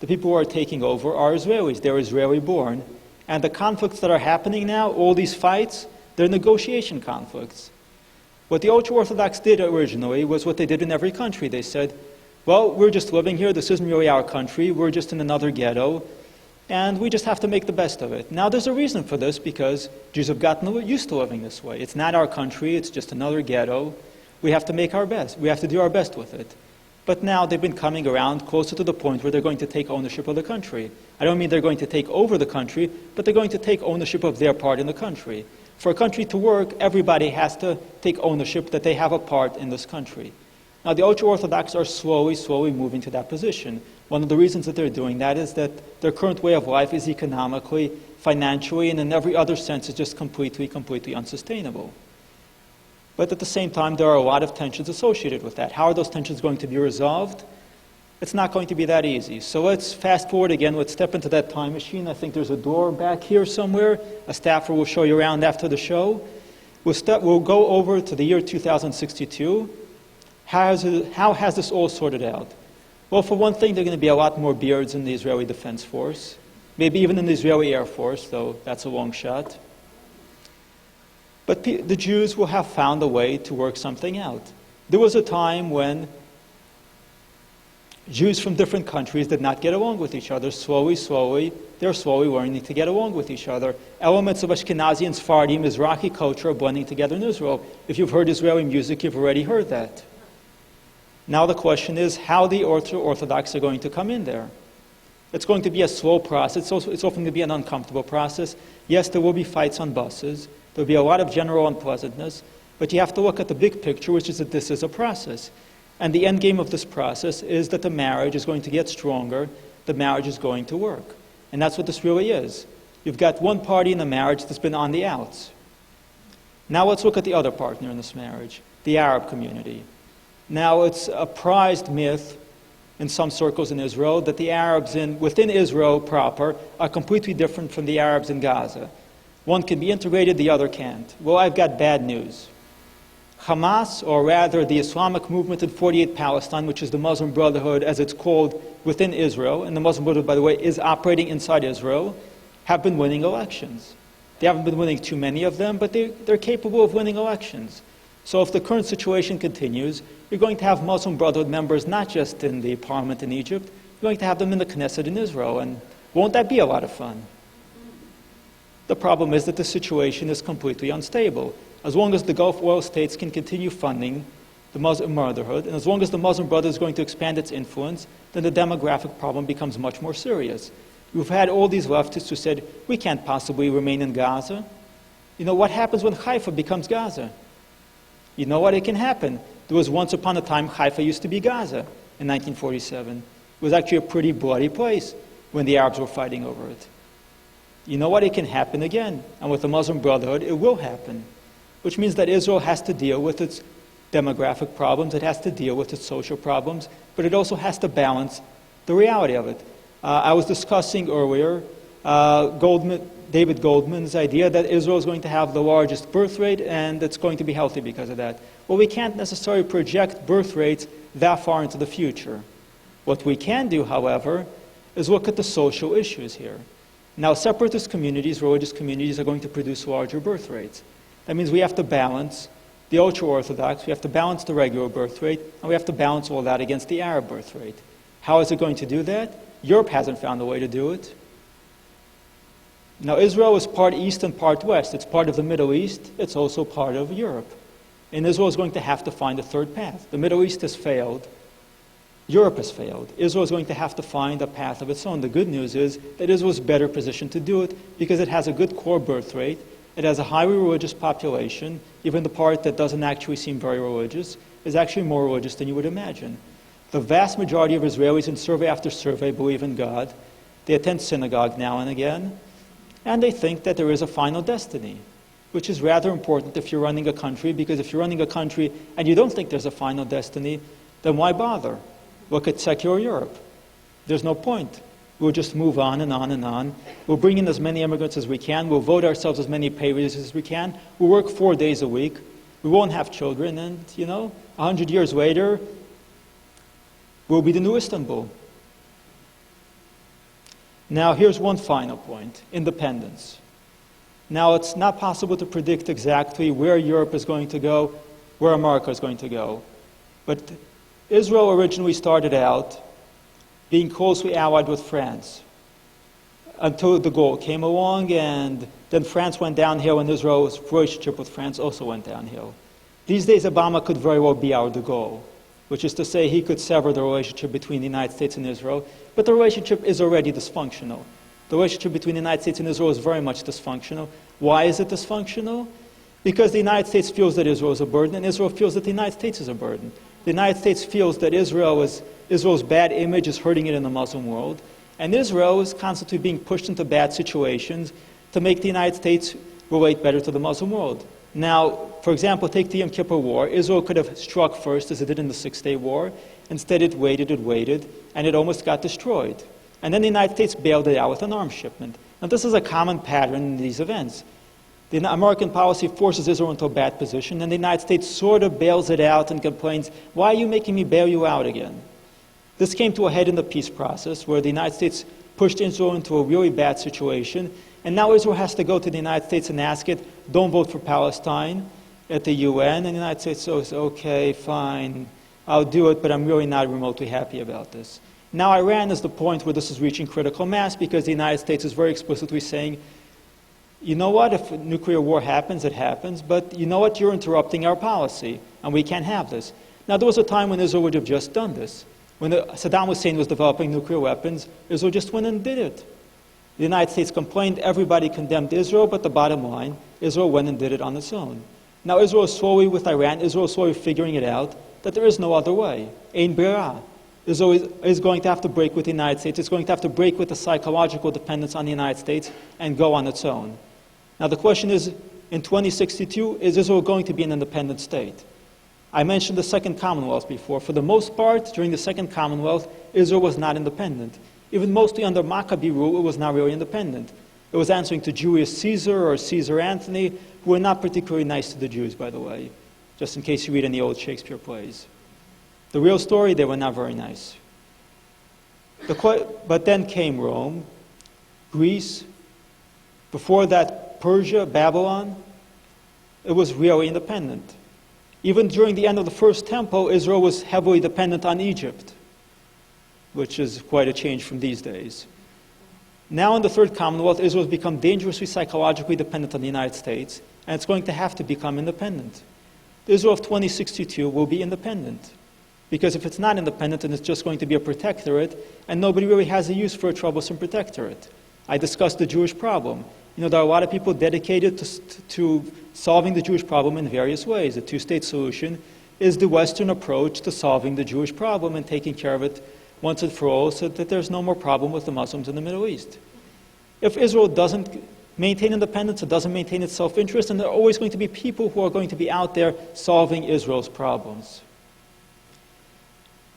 Speaker 2: The people who are taking over are Israelis. They're Israeli-born. And the conflicts that are happening now, all these fights, they're negotiation conflicts. What the ultra-Orthodox did originally was what they did in every country. They said, well, we're just living here. This isn't really our country. We're just in another ghetto. And we just have to make the best of it. Now, there's a reason for this because Jews have gotten used to living this way. It's not our country. It's just another ghetto. We have to make our best. We have to do our best with it. But now they've been coming around closer to the point where they're going to take ownership of the country. I don't mean they're going to take over the country, but they're going to take ownership of their part in the country. For a country to work, everybody has to take ownership that they have a part in this country. Now, the ultra-Orthodox are slowly moving to that position. One of the reasons that they're doing that is that their current way of life is economically, financially, and in every other sense is just completely unsustainable. But at the same time, there are a lot of tensions associated with that. How are those tensions going to be resolved? It's not going to be that easy. So let's fast forward again. Let's step into that time machine. I think there's a door back here somewhere. A staffer will show you around after the show. We'll go over to the year 2062. How has this all sorted out? Well, for one thing, there are going to be a lot more beards in the Israeli Defense Force. Maybe even in the Israeli Air Force, though that's a long shot. But the Jews will have found a way to work something out. There was a time when Jews from different countries did not get along with each other. They're slowly learning to get along with each other. Elements of Ashkenazi and Sephardi, Mizrahi culture are blending together in Israel. If you've heard Israeli music, you've already heard that. Now the question is how the Orthodox are going to come in there. It's going to be a slow process. It's often going to be an uncomfortable process. Yes, there will be fights on buses. There will be a lot of general unpleasantness. But you have to look at the big picture, which is that this is a process. And the end game of this process is that the marriage is going to get stronger. The marriage is going to work. And that's what this really is. You've got one party in the marriage that's been on the outs. Now let's look at the other partner in this marriage, the Arab community. Now it's a prized myth in some circles in Israel that the Arabs within Israel proper are completely different from the Arabs in Gaza. One can be integrated, the other can't. Well, I've got bad news. Hamas, or rather the Islamic movement in 48 Palestine, which is the Muslim Brotherhood as it's called within Israel, and the Muslim Brotherhood, by the way, is operating inside Israel, have been winning elections. They haven't been winning too many of them, but they're capable of winning elections. So if the current situation continues, you're going to have Muslim Brotherhood members not just in the parliament in Egypt, you're going to have them in the Knesset in Israel, and won't that be a lot of fun? The problem is that the situation is completely unstable. As long as the Gulf oil states can continue funding the Muslim Brotherhood, and as long as the Muslim Brotherhood is going to expand its influence, then the demographic problem becomes much more serious. You've had all these leftists who said, we can't possibly remain in Gaza. You know, what happens when Haifa becomes Gaza? You know what? It can happen. There was once upon a time, Haifa used to be Gaza. in 1947. It was actually a pretty bloody place when the Arabs were fighting over it. You know what? It can happen again. And with the Muslim Brotherhood, it will happen. Which means that Israel has to deal with its demographic problems, it has to deal with its social problems, but it also has to balance the reality of it. I was discussing earlier David Goldman's idea that Israel is going to have the largest birth rate and it's going to be healthy because of that. Well, we can't necessarily project birth rates that far into the future. What we can do, however, is look at the social issues here. Now, separatist communities, religious communities, are going to produce larger birth rates. That means we have to balance the ultra-Orthodox, we have to balance the regular birth rate, and we have to balance all that against the Arab birth rate. How is it going to do that? Europe hasn't found a way to do it. Now, Israel is part East and part West. It's part of the Middle East. It's also part of Europe. And Israel is going to have to find a third path. The Middle East has failed. Europe has failed. Israel is going to have to find a path of its own. The good news is that Israel is better positioned to do it because it has a good core birth rate. It has a highly religious population. Even the part that doesn't actually seem very religious is actually more religious than you would imagine. The vast majority of Israelis in survey after survey believe in God. They attend synagogue now and again. And they think that there is a final destiny, which is rather important if you're running a country, because if you're running a country and you don't think there's a final destiny, then why bother? Look at secular Europe. There's no point. We'll just move on and on and on. We'll bring in as many immigrants as we can. We'll vote ourselves as many pay raises as we can. We'll work 4 days a week. We won't have children. And, 100 years later, we'll be the new Istanbul. Now, here's one final point, independence. Now, it's not possible to predict exactly where Europe is going to go, where America is going to go. But Israel originally started out being closely allied with France until de Gaulle came along, and then France went downhill, and Israel's relationship with France also went downhill. These days, Obama could very well be our de Gaulle, which is to say he could sever the relationship between the United States and Israel, but the relationship is already dysfunctional. The relationship between the United States and Israel is very much dysfunctional. Why is it dysfunctional? Because the United States feels that Israel is a burden, and Israel feels that the United States is a burden. The United States feels that Israel's bad image is hurting it in the Muslim world, and Israel is constantly being pushed into bad situations to make the United States relate better to the Muslim world. Now, for example, take the Yom Kippur War. Israel could have struck first, as it did in the Six-Day War. Instead, it waited, and it almost got destroyed. And then the United States bailed it out with an arms shipment. Now, this is a common pattern in these events. The American policy forces Israel into a bad position, and the United States sort of bails it out and complains, why are you making me bail you out again? This came to a head in the peace process, where the United States pushed Israel into a really bad situation, and now Israel has to go to the United States and ask it, don't vote for Palestine at the UN, and the United States says, okay, fine, I'll do it, but I'm really not remotely happy about this. Now Iran is the point where this is reaching critical mass, because the United States is very explicitly saying, you know what, if nuclear war happens, it happens, but you know what, you're interrupting our policy, and we can't have this. Now there was a time when Israel would have just done this. When Saddam Hussein was developing nuclear weapons, Israel just went and did it. The United States complained, everybody condemned Israel, but the bottom line, Israel went and did it on its own. Now Israel is slowly, with Iran, Israel is slowly figuring it out that there is no other way. Ein Bera. Israel is going to have to break with the United States. It's going to have to break with the psychological dependence on the United States and go on its own. Now the question is, in 2062, is Israel going to be an independent state? I mentioned the Second Commonwealth before. For the most part, during the Second Commonwealth, Israel was not independent. Even mostly under Maccabee rule, it was not really independent. It was answering to Julius Caesar or Caesar Anthony, who were not particularly nice to the Jews, by the way, just in case you read any old Shakespeare plays. The real story, they were not very nice. But then came Rome, Greece, before that Persia, Babylon. It was really independent. Even during the end of the First Temple, Israel was heavily dependent on Egypt, which is quite a change from these days. Now in the Third Commonwealth, Israel has become dangerously psychologically dependent on the United States, and it's going to have to become independent. The Israel of 2062 will be independent, because if it's not independent, then it's just going to be a protectorate, and nobody really has a use for a troublesome protectorate. I discussed the Jewish problem. There are a lot of people dedicated to solving the Jewish problem in various ways. A two-state solution is the Western approach to solving the Jewish problem and taking care of it once and for all so that there's no more problem with the Muslims in the Middle East. If Israel doesn't maintain independence, it doesn't maintain its self-interest, and there are always going to be people who are going to be out there solving Israel's problems.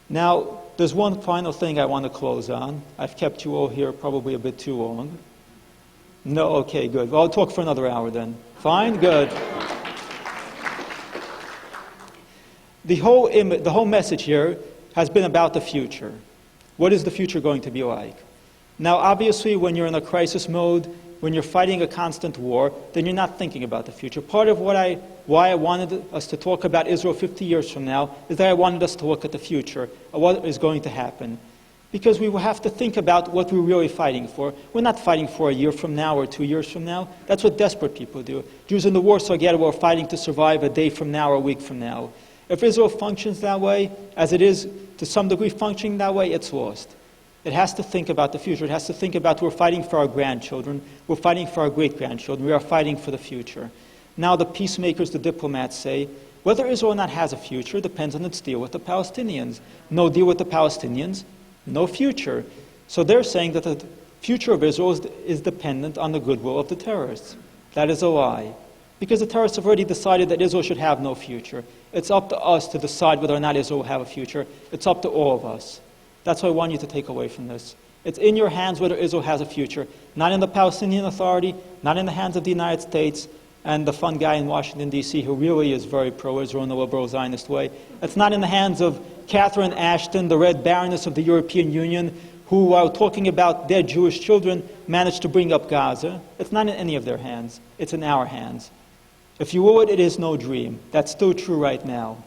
Speaker 2: Now, there's one final thing I want to close on. I've kept you all here probably a bit too long. No? Okay, good. Well, I'll talk for another hour then. Fine? Good. The whole message here has been about the future. What is the future going to be like? Now, obviously, when you're in a crisis mode, when you're fighting a constant war, then you're not thinking about the future. Part of why I wanted us to talk about Israel 50 years from now is that I wanted us to look at the future, at what is going to happen. Because we will have to think about what we're really fighting for. We're not fighting for a year from now or 2 years from now. That's what desperate people do. Jews in the Warsaw Ghetto were fighting to survive a day from now or a week from now. If Israel functions that way, as it is to some degree functioning that way, it's lost. It has to think about the future. It has to think about we're fighting for our grandchildren. We're fighting for our great-grandchildren. We are fighting for the future. Now the peacemakers, the diplomats say, whether Israel or not has a future depends on its deal with the Palestinians. No deal with the Palestinians, no future. So they're saying that the future of Israel is dependent on the goodwill of the terrorists. That is a lie. Because the terrorists have already decided that Israel should have no future. It's up to us to decide whether or not Israel will have a future. It's up to all of us. That's what I want you to take away from this. It's in your hands whether Israel has a future. Not in the Palestinian Authority, not in the hands of the United States and the fun guy in Washington, D.C., who really is very pro-Israel in the liberal Zionist way. It's not in the hands of Catherine Ashton, the Red Baroness of the European Union, who, while talking about dead Jewish children, managed to bring up Gaza. It's not in any of their hands. It's in our hands. If you will it is no dream. That's still true right now.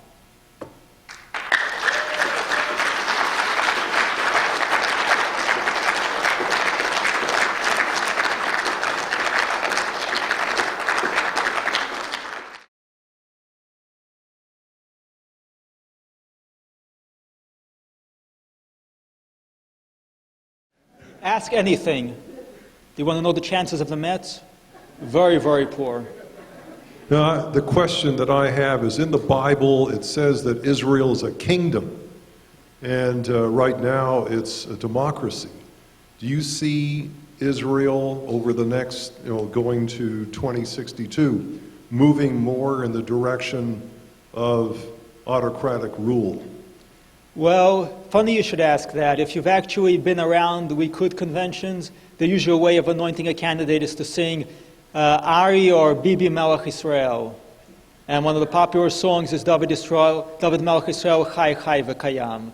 Speaker 2: Ask anything. Do you want to know the chances of the Mets? Very, very poor.
Speaker 3: Now, the question that I have is, in the Bible, it says that Israel is a kingdom, and right now it's a democracy. Do you see Israel over the next, going to 2062, moving more in the direction of autocratic rule?
Speaker 2: Well, funny you should ask that. If you've actually been around the We Could conventions, the usual way of anointing a candidate is to sing Ari or Bibi Melech Israel. And one of the popular songs is David Melech Israel, Chai Chai V'Kayam.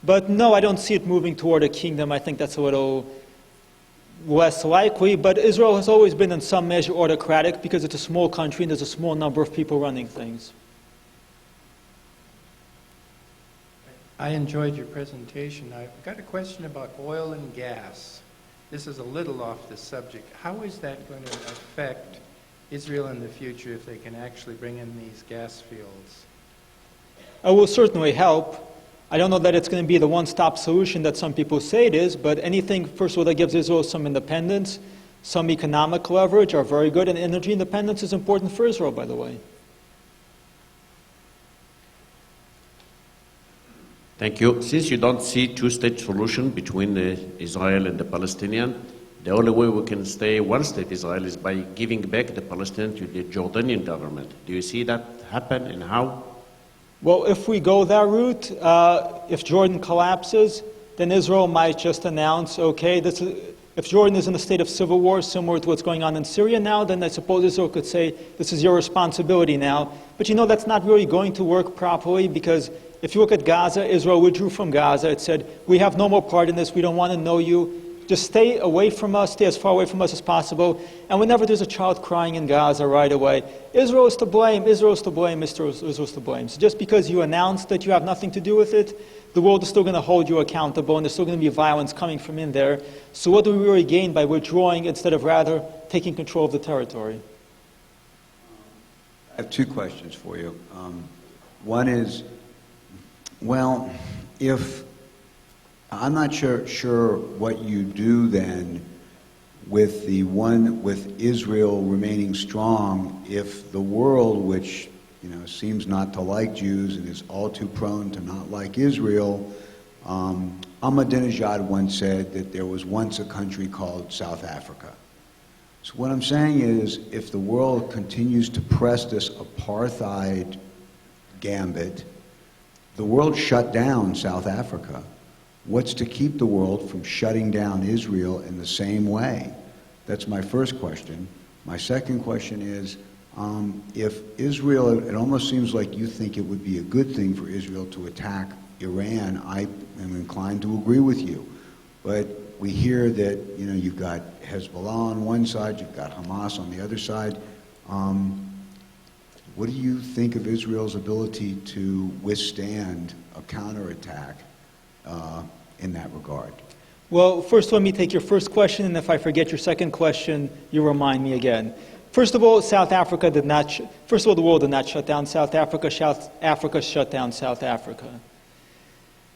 Speaker 2: But no, I don't see it moving toward a kingdom. I think that's a little less likely. But Israel has always been in some measure autocratic because it's a small country and there's a small number of people running things.
Speaker 4: I enjoyed your presentation. I've got a question about oil and gas. This is a little off the subject. How is that going to affect Israel in the future if they can actually bring in these gas fields?
Speaker 2: It will certainly help. I don't know that it's going to be the one-stop solution that some people say it is, but anything, first of all, that gives Israel some independence, some economic leverage are very good, and energy independence is important for Israel, by the way.
Speaker 5: Thank you. Since you don't see two-state solution between Israel and the Palestinian, the only way we can stay one-state Israel is by giving back the Palestinian to the Jordanian government. Do you see that happen, and how?
Speaker 2: Well, if we go that route, if Jordan collapses, then Israel might just announce, okay, if Jordan is in a state of civil war similar to what's going on in Syria now, then I suppose Israel could say, this is your responsibility now. But that's not really going to work properly, because if you look at Gaza, Israel withdrew from Gaza. It said, we have no more part in this, we don't want to know you. Just stay away from us, stay as far away from us as possible. And whenever there's a child crying in Gaza right away, Israel is to blame, Israel is to blame, Israel is to blame. So just because you announce that you have nothing to do with it, the world is still going to hold you accountable, and there's still going to be violence coming from in there. So what do we really gain by withdrawing instead of rather taking control of the territory?
Speaker 6: I have two questions for you. One is, well, if I'm not sure what you do then with Israel remaining strong if the world, which seems not to like Jews and is all too prone to not like Israel. Ahmadinejad once said that there was once a country called South Africa. So what I'm saying is, if the world continues to press this apartheid gambit, the world shut down South Africa. What's to keep the world from shutting down Israel in the same way? That's my first question. My second question is, if Israel, it almost seems like you think it would be a good thing for Israel to attack Iran. I am inclined to agree with you. But we hear that, you've got Hezbollah on one side, you've got Hamas on the other side. What do you think of Israel's ability to withstand a counterattack in that regard?
Speaker 2: Well, first let me take your first question, and if I forget your second question, you remind me again. First of all, South Africa did not, first of all, the world did not shut down South Africa. South Africa shut down South Africa.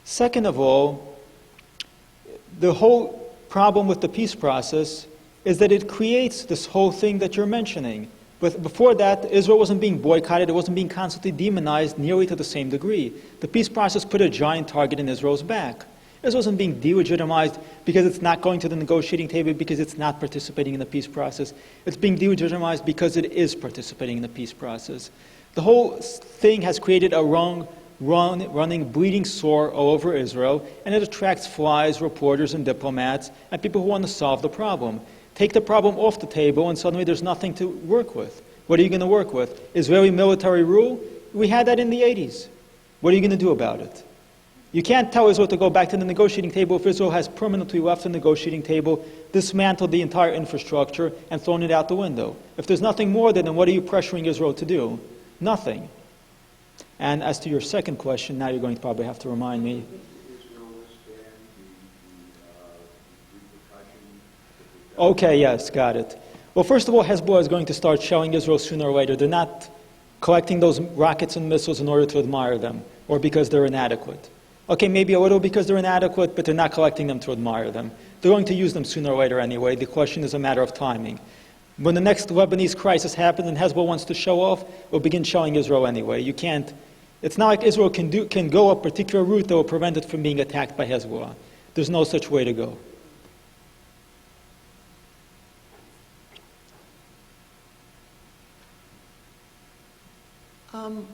Speaker 2: Second of all, the whole problem with the peace process is that it creates this whole thing that you're mentioning. But before that, Israel wasn't being boycotted, it wasn't being constantly demonized nearly to the same degree. The peace process put a giant target in Israel's back. Israel wasn't being delegitimized because it's not going to the negotiating table, because it's not participating in the peace process. It's being delegitimized because it is participating in the peace process. The whole thing has created a running, bleeding sore all over Israel, and it attracts flies, reporters, and diplomats, and people who want to solve the problem. Take the problem off the table, and suddenly there's nothing to work with. What are you going to work with? Israeli military rule? We had that in the 80s. What are you going to do about it? You can't tell Israel to go back to the negotiating table if Israel has permanently left the negotiating table, dismantled the entire infrastructure, and thrown it out the window. If there's nothing more, then what are you pressuring Israel to do? Nothing. And as to your second question, now you're going to probably have to remind me. Okay, yes, got it. Well, first of all, Hezbollah is going to start shelling Israel sooner or later. They're not collecting those rockets and missiles in order to admire them, or because they're inadequate. Okay, maybe a little because they're inadequate, but they're not collecting them to admire them. They're going to use them sooner or later anyway. The question is a matter of timing. When the next Lebanese crisis happens and Hezbollah wants to show off, we'll begin shelling Israel anyway. You can't. It's not like Israel can go a particular route that will prevent it from being attacked by Hezbollah. There's no such way to go.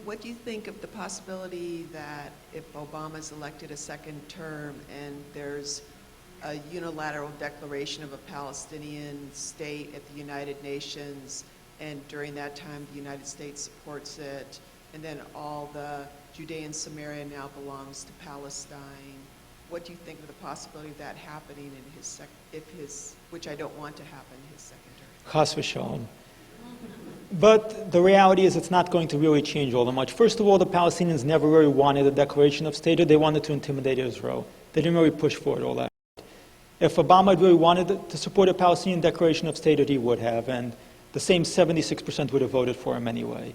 Speaker 7: What do you think of the possibility that if Obama's elected a second term and there's a unilateral declaration of a Palestinian state at the United Nations, and during that time the United States supports it, and then all the Judea and Samaria now belongs to Palestine? What do you think of the possibility of that happening in which I don't want to happen, his second term?
Speaker 2: Chas v'shalom. But the reality is it's not going to really change all that much. First of all, the Palestinians never really wanted a declaration of statehood. They wanted to intimidate Israel. They didn't really push for it all that. If Obama had really wanted to support a Palestinian declaration of statehood, he would have, and the same 76% would have voted for him anyway.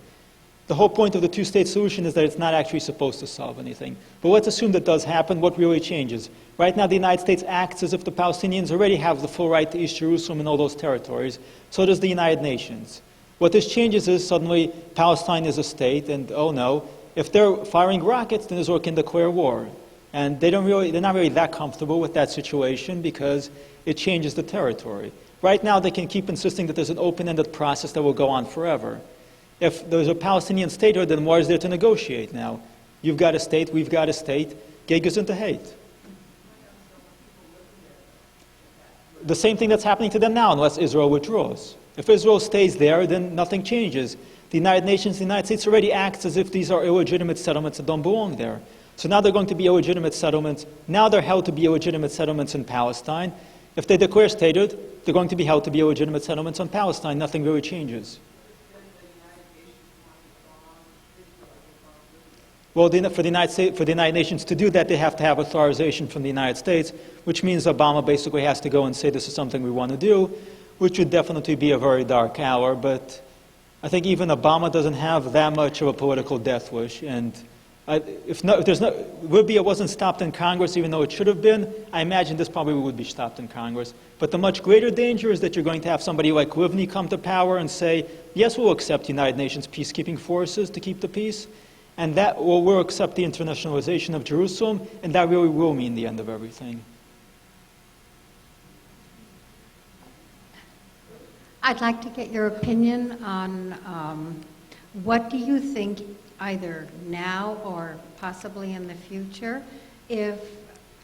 Speaker 2: The whole point of the two-state solution is that it's not actually supposed to solve anything. But let's assume that does happen. What really changes? Right now, the United States acts as if the Palestinians already have the full right to East Jerusalem and all those territories. So does the United Nations. What this changes is suddenly Palestine is a state, and oh no, if they're firing rockets, then Israel can declare war. And they're not really that comfortable with that situation because it changes the territory. Right now, they can keep insisting that there's an open-ended process that will go on forever. If there's a Palestinian statehood, then what is there to negotiate now? You've got a state, we've got a state. Gay goes into hate. The same thing that's happening to them now, unless Israel withdraws. If Israel stays there, then nothing changes. The United Nations, the United States already acts as if these are illegitimate settlements that don't belong there. So now they're going to be illegitimate settlements. Now they're held to be illegitimate settlements in Palestine. If they declare statehood, they're going to be held to be illegitimate settlements on Palestine. Nothing really changes. Well, for the United Nations to do that, they have to have authorization from the United States, which means Obama basically has to go and say this is something we want to do, which would definitely be a very dark hour. But I think even Obama doesn't have that much of a political death wish, and If Libya wasn't stopped in Congress, even though it should have been, I imagine this probably would be stopped in Congress. But the much greater danger is that you're going to have somebody like Livni come to power and say, yes, we'll accept United Nations peacekeeping forces to keep the peace, and that we'll accept the internationalization of Jerusalem, and that really will mean the end of everything.
Speaker 8: I'd like to get your opinion on what do you think, either now or possibly in the future, if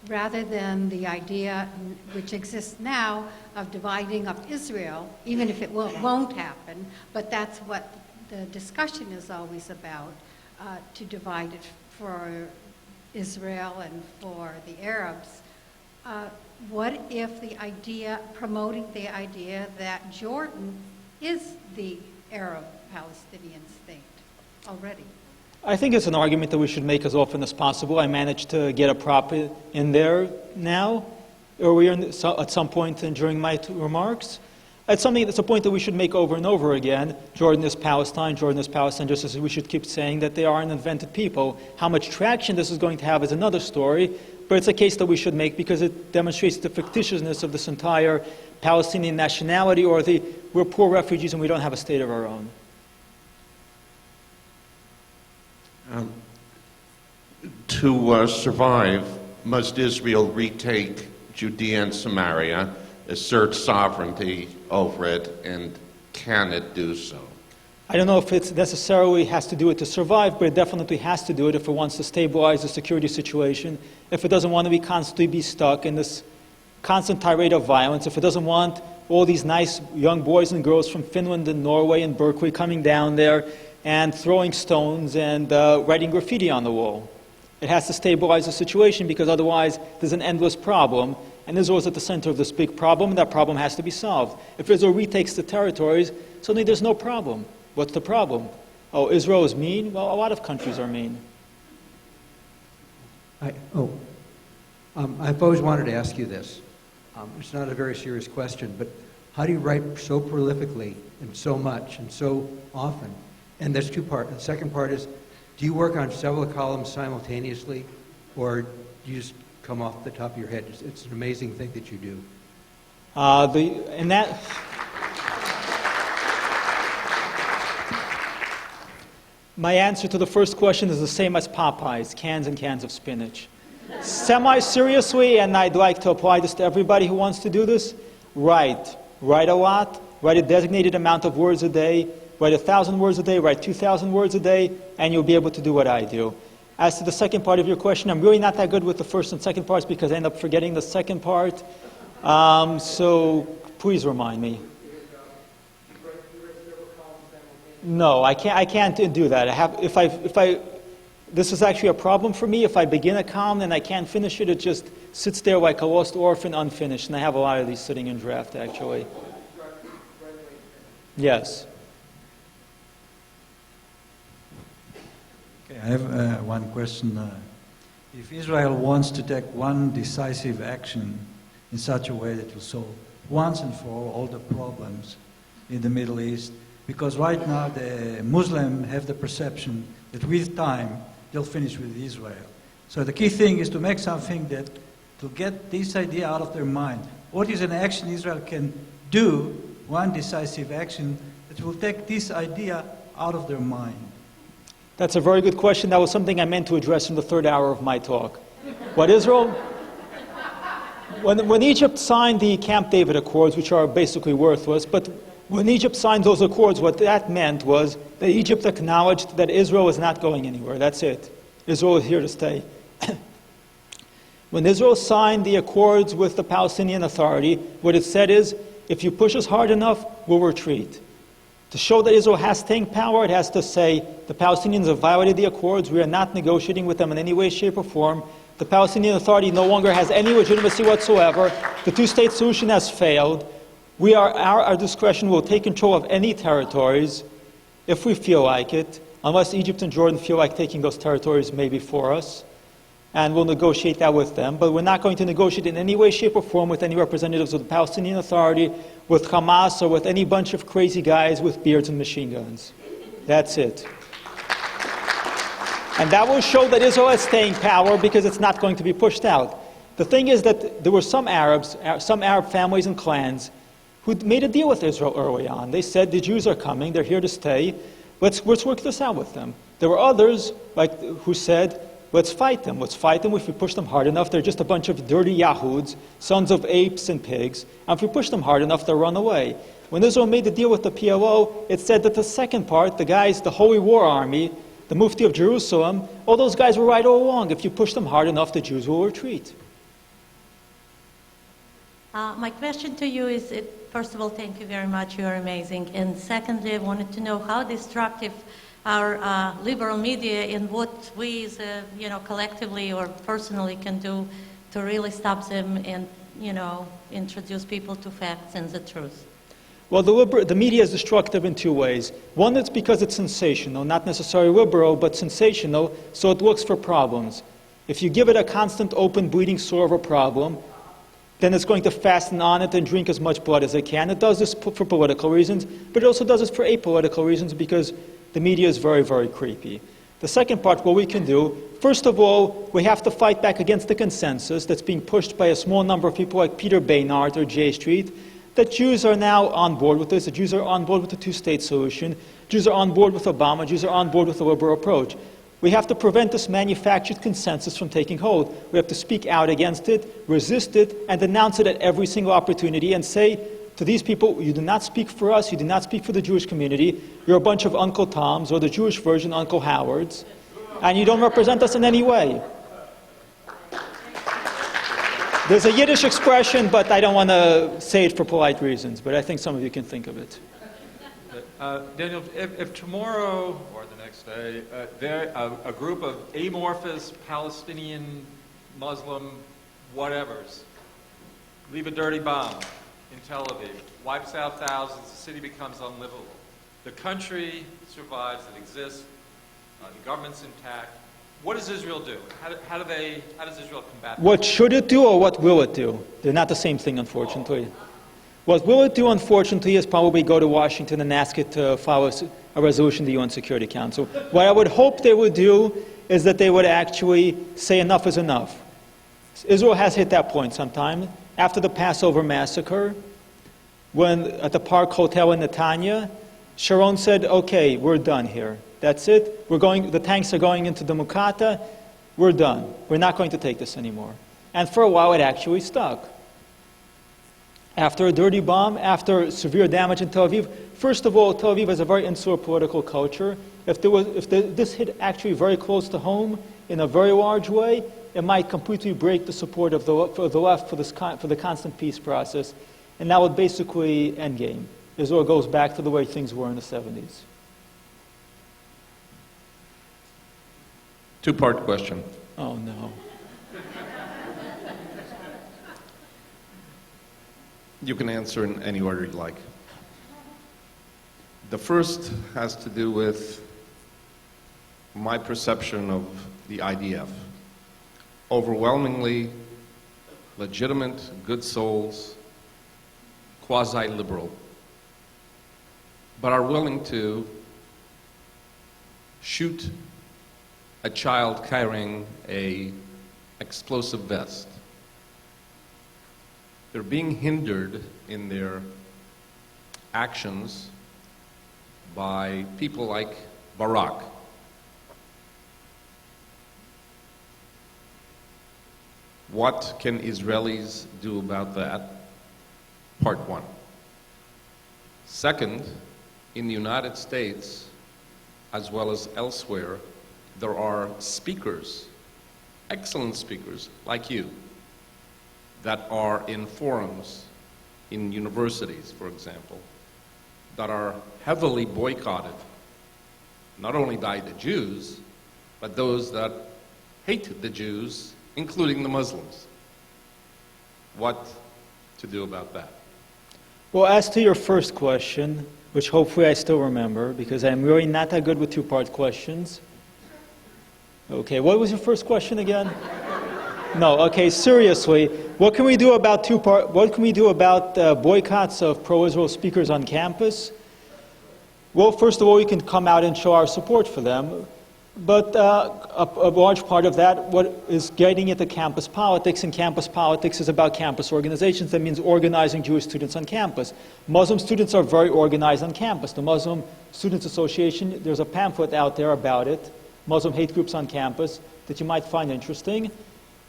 Speaker 8: rather than the idea which exists now of dividing up Israel, even if it won't happen, but that's what the discussion is always about, to divide it for Israel and for the Arabs. What if promoting the idea that Jordan is the Arab-Palestinian state already?
Speaker 2: I think it's an argument that we should make as often as possible. I managed to get a prop in there now, earlier at some point during my remarks. It's a point that we should make over and over again. Jordan is Palestine, just as we should keep saying that they are an invented people. How much traction this is going to have is another story, but it's a case that we should make because it demonstrates the fictitiousness of this entire Palestinian nationality, or we're poor refugees and we don't have a state of our own.
Speaker 9: To survive, must Israel retake Judea and Samaria, assert sovereignty over it, and can it do so?
Speaker 2: I don't know if it necessarily has to do it to survive, but it definitely has to do it if it wants to stabilize the security situation, if it doesn't want to constantly be stuck in this constant tirade of violence, if it doesn't want all these nice young boys and girls from Finland and Norway and Berkeley coming down there and throwing stones and writing graffiti on the wall. It has to stabilize the situation because otherwise there's an endless problem, and Israel is at the center of this big problem, and that problem has to be solved. If Israel retakes the territories, suddenly there's no problem. What's the problem? Oh, Israel is mean? Well, a lot of countries are mean.
Speaker 10: I've always wanted to ask you this. It's not a very serious question, but how do you write so prolifically and so much and so often? And there's two parts. The second part is, do you work on several columns simultaneously, or do you just come off the top of your head? It's an amazing thing that you do.
Speaker 2: My answer to the first question is the same as Popeye's, cans and cans of spinach. Semi-seriously, and I'd like to apply this to everybody who wants to do this, write. Write a lot, write a designated amount of words a day, write 1,000 words a day, write 2,000 words a day, and you'll be able to do what I do. As to the second part of your question, I'm really not that good with the first and second parts because I end up forgetting the second part. So please remind me. No, I can't do that. This is actually a problem for me. If I begin a column and I can't finish it, it just sits there like a lost orphan unfinished. And I have a lot of these sitting in draft, actually. Yes.
Speaker 11: Okay, I have one question. If Israel wants to take one decisive action in such a way that will solve once and for all the problems in the Middle East, because right now the Muslims have the perception that with time they'll finish with Israel. So the key thing is to make something to get this idea out of their mind. What is an action Israel can do, one decisive action that will take this idea out of their mind?
Speaker 2: That's a very good question. That was something I meant to address in the third hour of my talk. What Israel... When Egypt signed the Camp David Accords, which are basically worthless, but when Egypt signed those accords, what that meant was that Egypt acknowledged that Israel is not going anywhere. That's it. Israel is here to stay. When Israel signed the accords with the Palestinian Authority, what it said is, if you push us hard enough, we'll retreat. To show that Israel has staying power, it has to say, the Palestinians have violated the accords, we are not negotiating with them in any way, shape, or form. The Palestinian Authority no longer has any legitimacy whatsoever. The two-state solution has failed. Our discretion will take control of any territories if we feel like it, unless Egypt and Jordan feel like taking those territories maybe for us, and we'll negotiate that with them. But we're not going to negotiate in any way, shape, or form with any representatives of the Palestinian Authority, with Hamas, or with any bunch of crazy guys with beards and machine guns. That's it. And that will show that Israel has staying power because it's not going to be pushed out. The thing is that there were some Arabs, some Arab families and clans who made a deal with Israel early on. They said, the Jews are coming, they're here to stay, let's work this out with them. There were others who said, let's fight them. If we push them hard enough, they're just a bunch of dirty Yahuds, sons of apes and pigs, and if we push them hard enough, they'll run away. When Israel made the deal with the PLO, it said that the second part, the guys, the Holy War Army, the Mufti of Jerusalem, all those guys were right all along. If you push them hard enough, the Jews will retreat.
Speaker 12: My question to you is, first of all, thank you very much, you are amazing. And secondly, I wanted to know how destructive our liberal media and what we as collectively or personally can do to really stop them and introduce people to facts and the truth.
Speaker 2: Well, the media is destructive in two ways. One, it's because it's sensational, not necessarily liberal, but sensational, so it looks for problems. If you give it a constant open bleeding sore of a problem, then it's going to fasten on it and drink as much blood as it can. It does this for political reasons, but it also does this for apolitical reasons because the media is very, very creepy. The second part, what we can do, first of all, we have to fight back against the consensus that's being pushed by a small number of people like Peter Baynard or J Street, that Jews are now on board with this, that Jews are on board with the two-state solution, Jews are on board with Obama, Jews are on board with the liberal approach. We have to prevent this manufactured consensus from taking hold. We have to speak out against it, resist it, and denounce it at every single opportunity and say to these people, you do not speak for us, you do not speak for the Jewish community, you're a bunch of Uncle Toms or the Jewish version Uncle Howards, and you don't represent us in any way. There's a Yiddish expression, but I don't want to say it for polite reasons, but I think some of you can think of it.
Speaker 13: Daniel, if tomorrow or the next day, a group of amorphous Palestinian, Muslim, whatevers leave a dirty bomb in Tel Aviv, wipes out thousands, the city becomes unlivable. The country survives, it exists, the government's intact. What does Israel do? How does Israel combat that?
Speaker 2: What should it do or what will it do? They're not the same thing, unfortunately. What will it do, unfortunately, is probably go to Washington and ask it to follow a resolution of the UN Security Council. What I would hope they would do is that they would actually say enough is enough. Israel has hit that point sometime. After the Passover massacre, when at the Park Hotel in Netanya, Sharon said, okay, we're done here. That's it. The tanks are going into the Mukata. We're done. We're not going to take this anymore. And for a while, it actually stuck. After a dirty bomb, after severe damage in Tel Aviv, first of all, Tel Aviv has a very insular political culture. If this hit actually very close to home in a very large way, it might completely break the support of the left for the constant peace process. And that would basically endgame. Israel goes back to the way things were in the 70s.
Speaker 9: Two-part question.
Speaker 2: Oh, no.
Speaker 9: You can answer in any order you like. The first has to do with my perception of the IDF. Overwhelmingly legitimate, good souls, quasi-liberal, but are willing to shoot a child carrying an explosive vest. They're being hindered in their actions by people like Barak. What can Israelis do about that? Part one. Second, in the United States, as well as elsewhere, there are speakers, excellent speakers like you, that are in forums, in universities, for example, that are heavily boycotted, not only by the Jews, but those that hate the Jews, including the Muslims. What to do about that?
Speaker 2: Well, as to your first question, which hopefully I still remember, because I'm really not that good with two-part questions. Okay, what was your first question again? No, okay, seriously, what can we do about boycotts of pro-Israel speakers on campus? Well, first of all, we can come out and show our support for them. But a large part of that what is getting into campus politics, and campus politics is about campus organizations. That means organizing Jewish students on campus. Muslim students are very organized on campus. The Muslim Students Association, there's a pamphlet out there about it, Muslim hate groups on campus, that you might find interesting.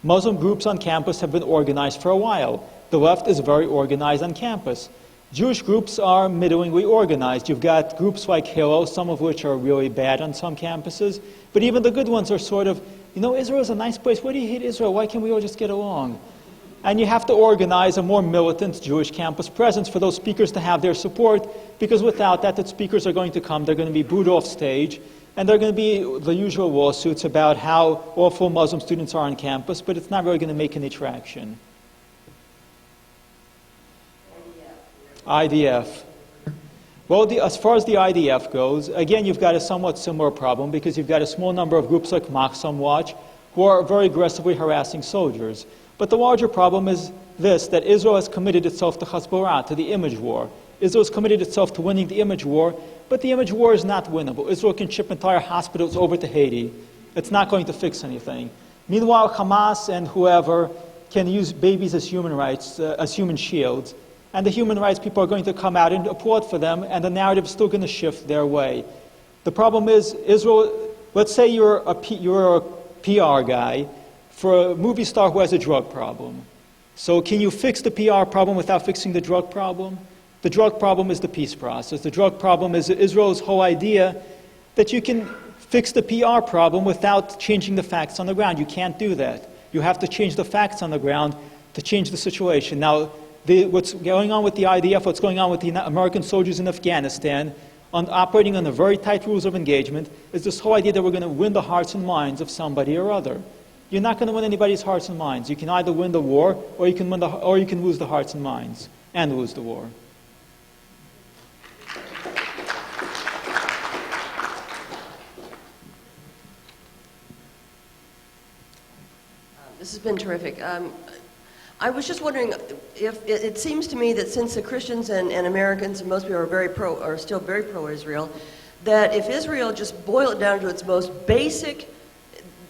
Speaker 2: Muslim groups on campus have been organized for a while. The left is very organized on campus. Jewish groups are middlingly organized. You've got groups like Hillel, some of which are really bad on some campuses, but even the good ones are sort of, you know, Israel is a nice place. Why do you hate Israel? Why can't we all just get along? And you have to organize a more militant Jewish campus presence for those speakers to have their support, because without that, the speakers are going to come, they're going to be booed off stage, and there are going to be the usual lawsuits about how awful Muslim students are on campus, but it's not really going to make any traction. IDF. Well, as far as the IDF goes, again, you've got a somewhat similar problem because you've got a small number of groups like Maxam Watch who are very aggressively harassing soldiers. But the larger problem is this, that Israel has committed itself to Hezbollah, to the image war. Israel has committed itself to winning the image war, but the image war is not winnable. Israel can ship entire hospitals over to Haiti. It's not going to fix anything. Meanwhile, Hamas and whoever can use babies as human rights, as human shields. And the human rights people are going to come out and applaud for them, and the narrative is still going to shift their way. The problem is, Israel, let's say you're a PR guy for a movie star who has a drug problem. So can you fix the PR problem without fixing the drug problem? The drug problem is the peace process. The drug problem is Israel's whole idea that you can fix the PR problem without changing the facts on the ground. You can't do that. You have to change the facts on the ground to change the situation. Now, what's going on with the IDF, what's going on with the American soldiers in Afghanistan, operating under very tight rules of engagement, is this whole idea that we're going to win the hearts and minds of somebody or other. You're not going to win anybody's hearts and minds. You can either win the war, or you can lose the hearts and minds, and lose the war.
Speaker 14: This has been terrific. I was just wondering if it seems to me that since the Christians and Americans and most people are still very pro-Israel, that if Israel just boil it down to its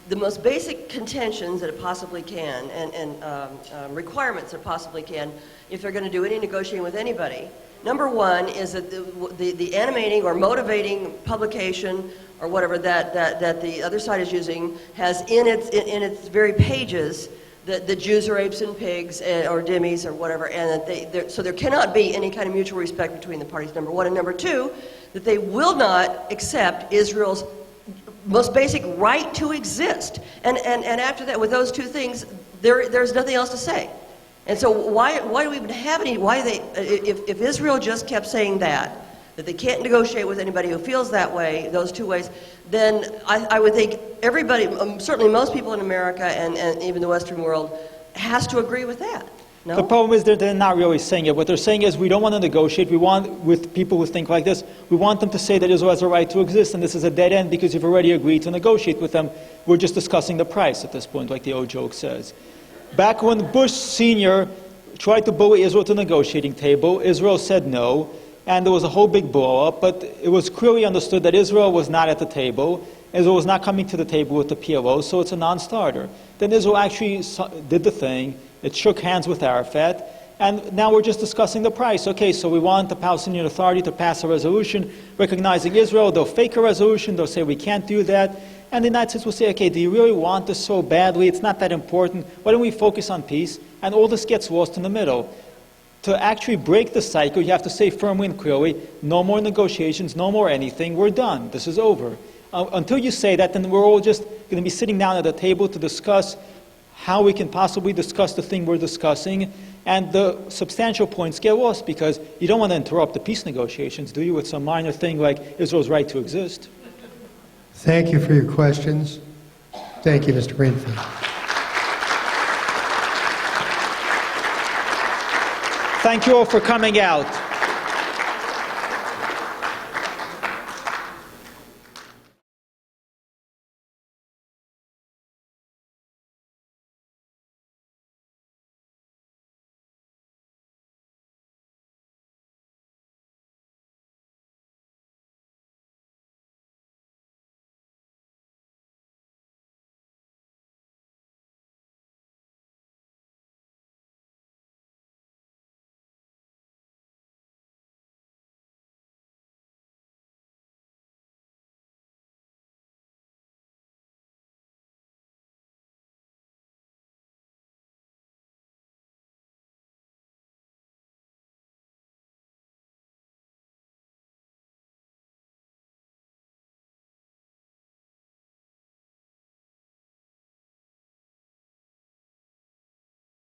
Speaker 14: the most basic contentions that it possibly can and requirements that it possibly can, if they're going to do any negotiating with anybody, number one is that the animating or motivating publication or whatever that the other side is using has in its very pages that the Jews are apes and pigs or dhimmis or whatever, and that so there cannot be any kind of mutual respect between the parties, number one. And number two, that they will not accept Israel's most basic right to exist. And after that, with those two things, there's nothing else to say. And so why do we even have any, if Israel just kept saying that they can't negotiate with anybody who feels that way, those two ways, then I would think everybody, certainly most people in America and even the Western world, has to agree with that. No?
Speaker 2: The problem is that they're not really saying it. What they're saying is we don't want to negotiate. We want, with people who think like this, we want them to say that Israel has a right to exist, and this is a dead end because you've already agreed to negotiate with them. We're just discussing the price at this point, like the old joke says. Back when Bush Sr. tried to bully Israel to the negotiating table, Israel said no, and there was a whole big blow-up, but it was clearly understood that Israel was not at the table. Israel was not coming to the table with the PLO, so it's a non-starter. Then Israel actually did the thing. It shook hands with Arafat, and now we're just discussing the price. Okay, so we want the Palestinian Authority to pass a resolution recognizing Israel. They'll fake a resolution. They'll say we can't do that. And the United States will say, okay, do you really want this so badly? It's not that important. Why don't we focus on peace? And all this gets lost in the middle. To actually break the cycle, you have to say firmly and clearly, no more negotiations, no more anything, we're done, this is over. Until you say that, then we're all just going to be sitting down at a table to discuss how we can possibly discuss the thing we're discussing, and the substantial points get lost because you don't want to interrupt the peace negotiations, do you, with some minor thing like Israel's right to exist?
Speaker 15: Thank you for your questions. Thank you, Mr. Greenfield.
Speaker 2: Thank you all for coming out.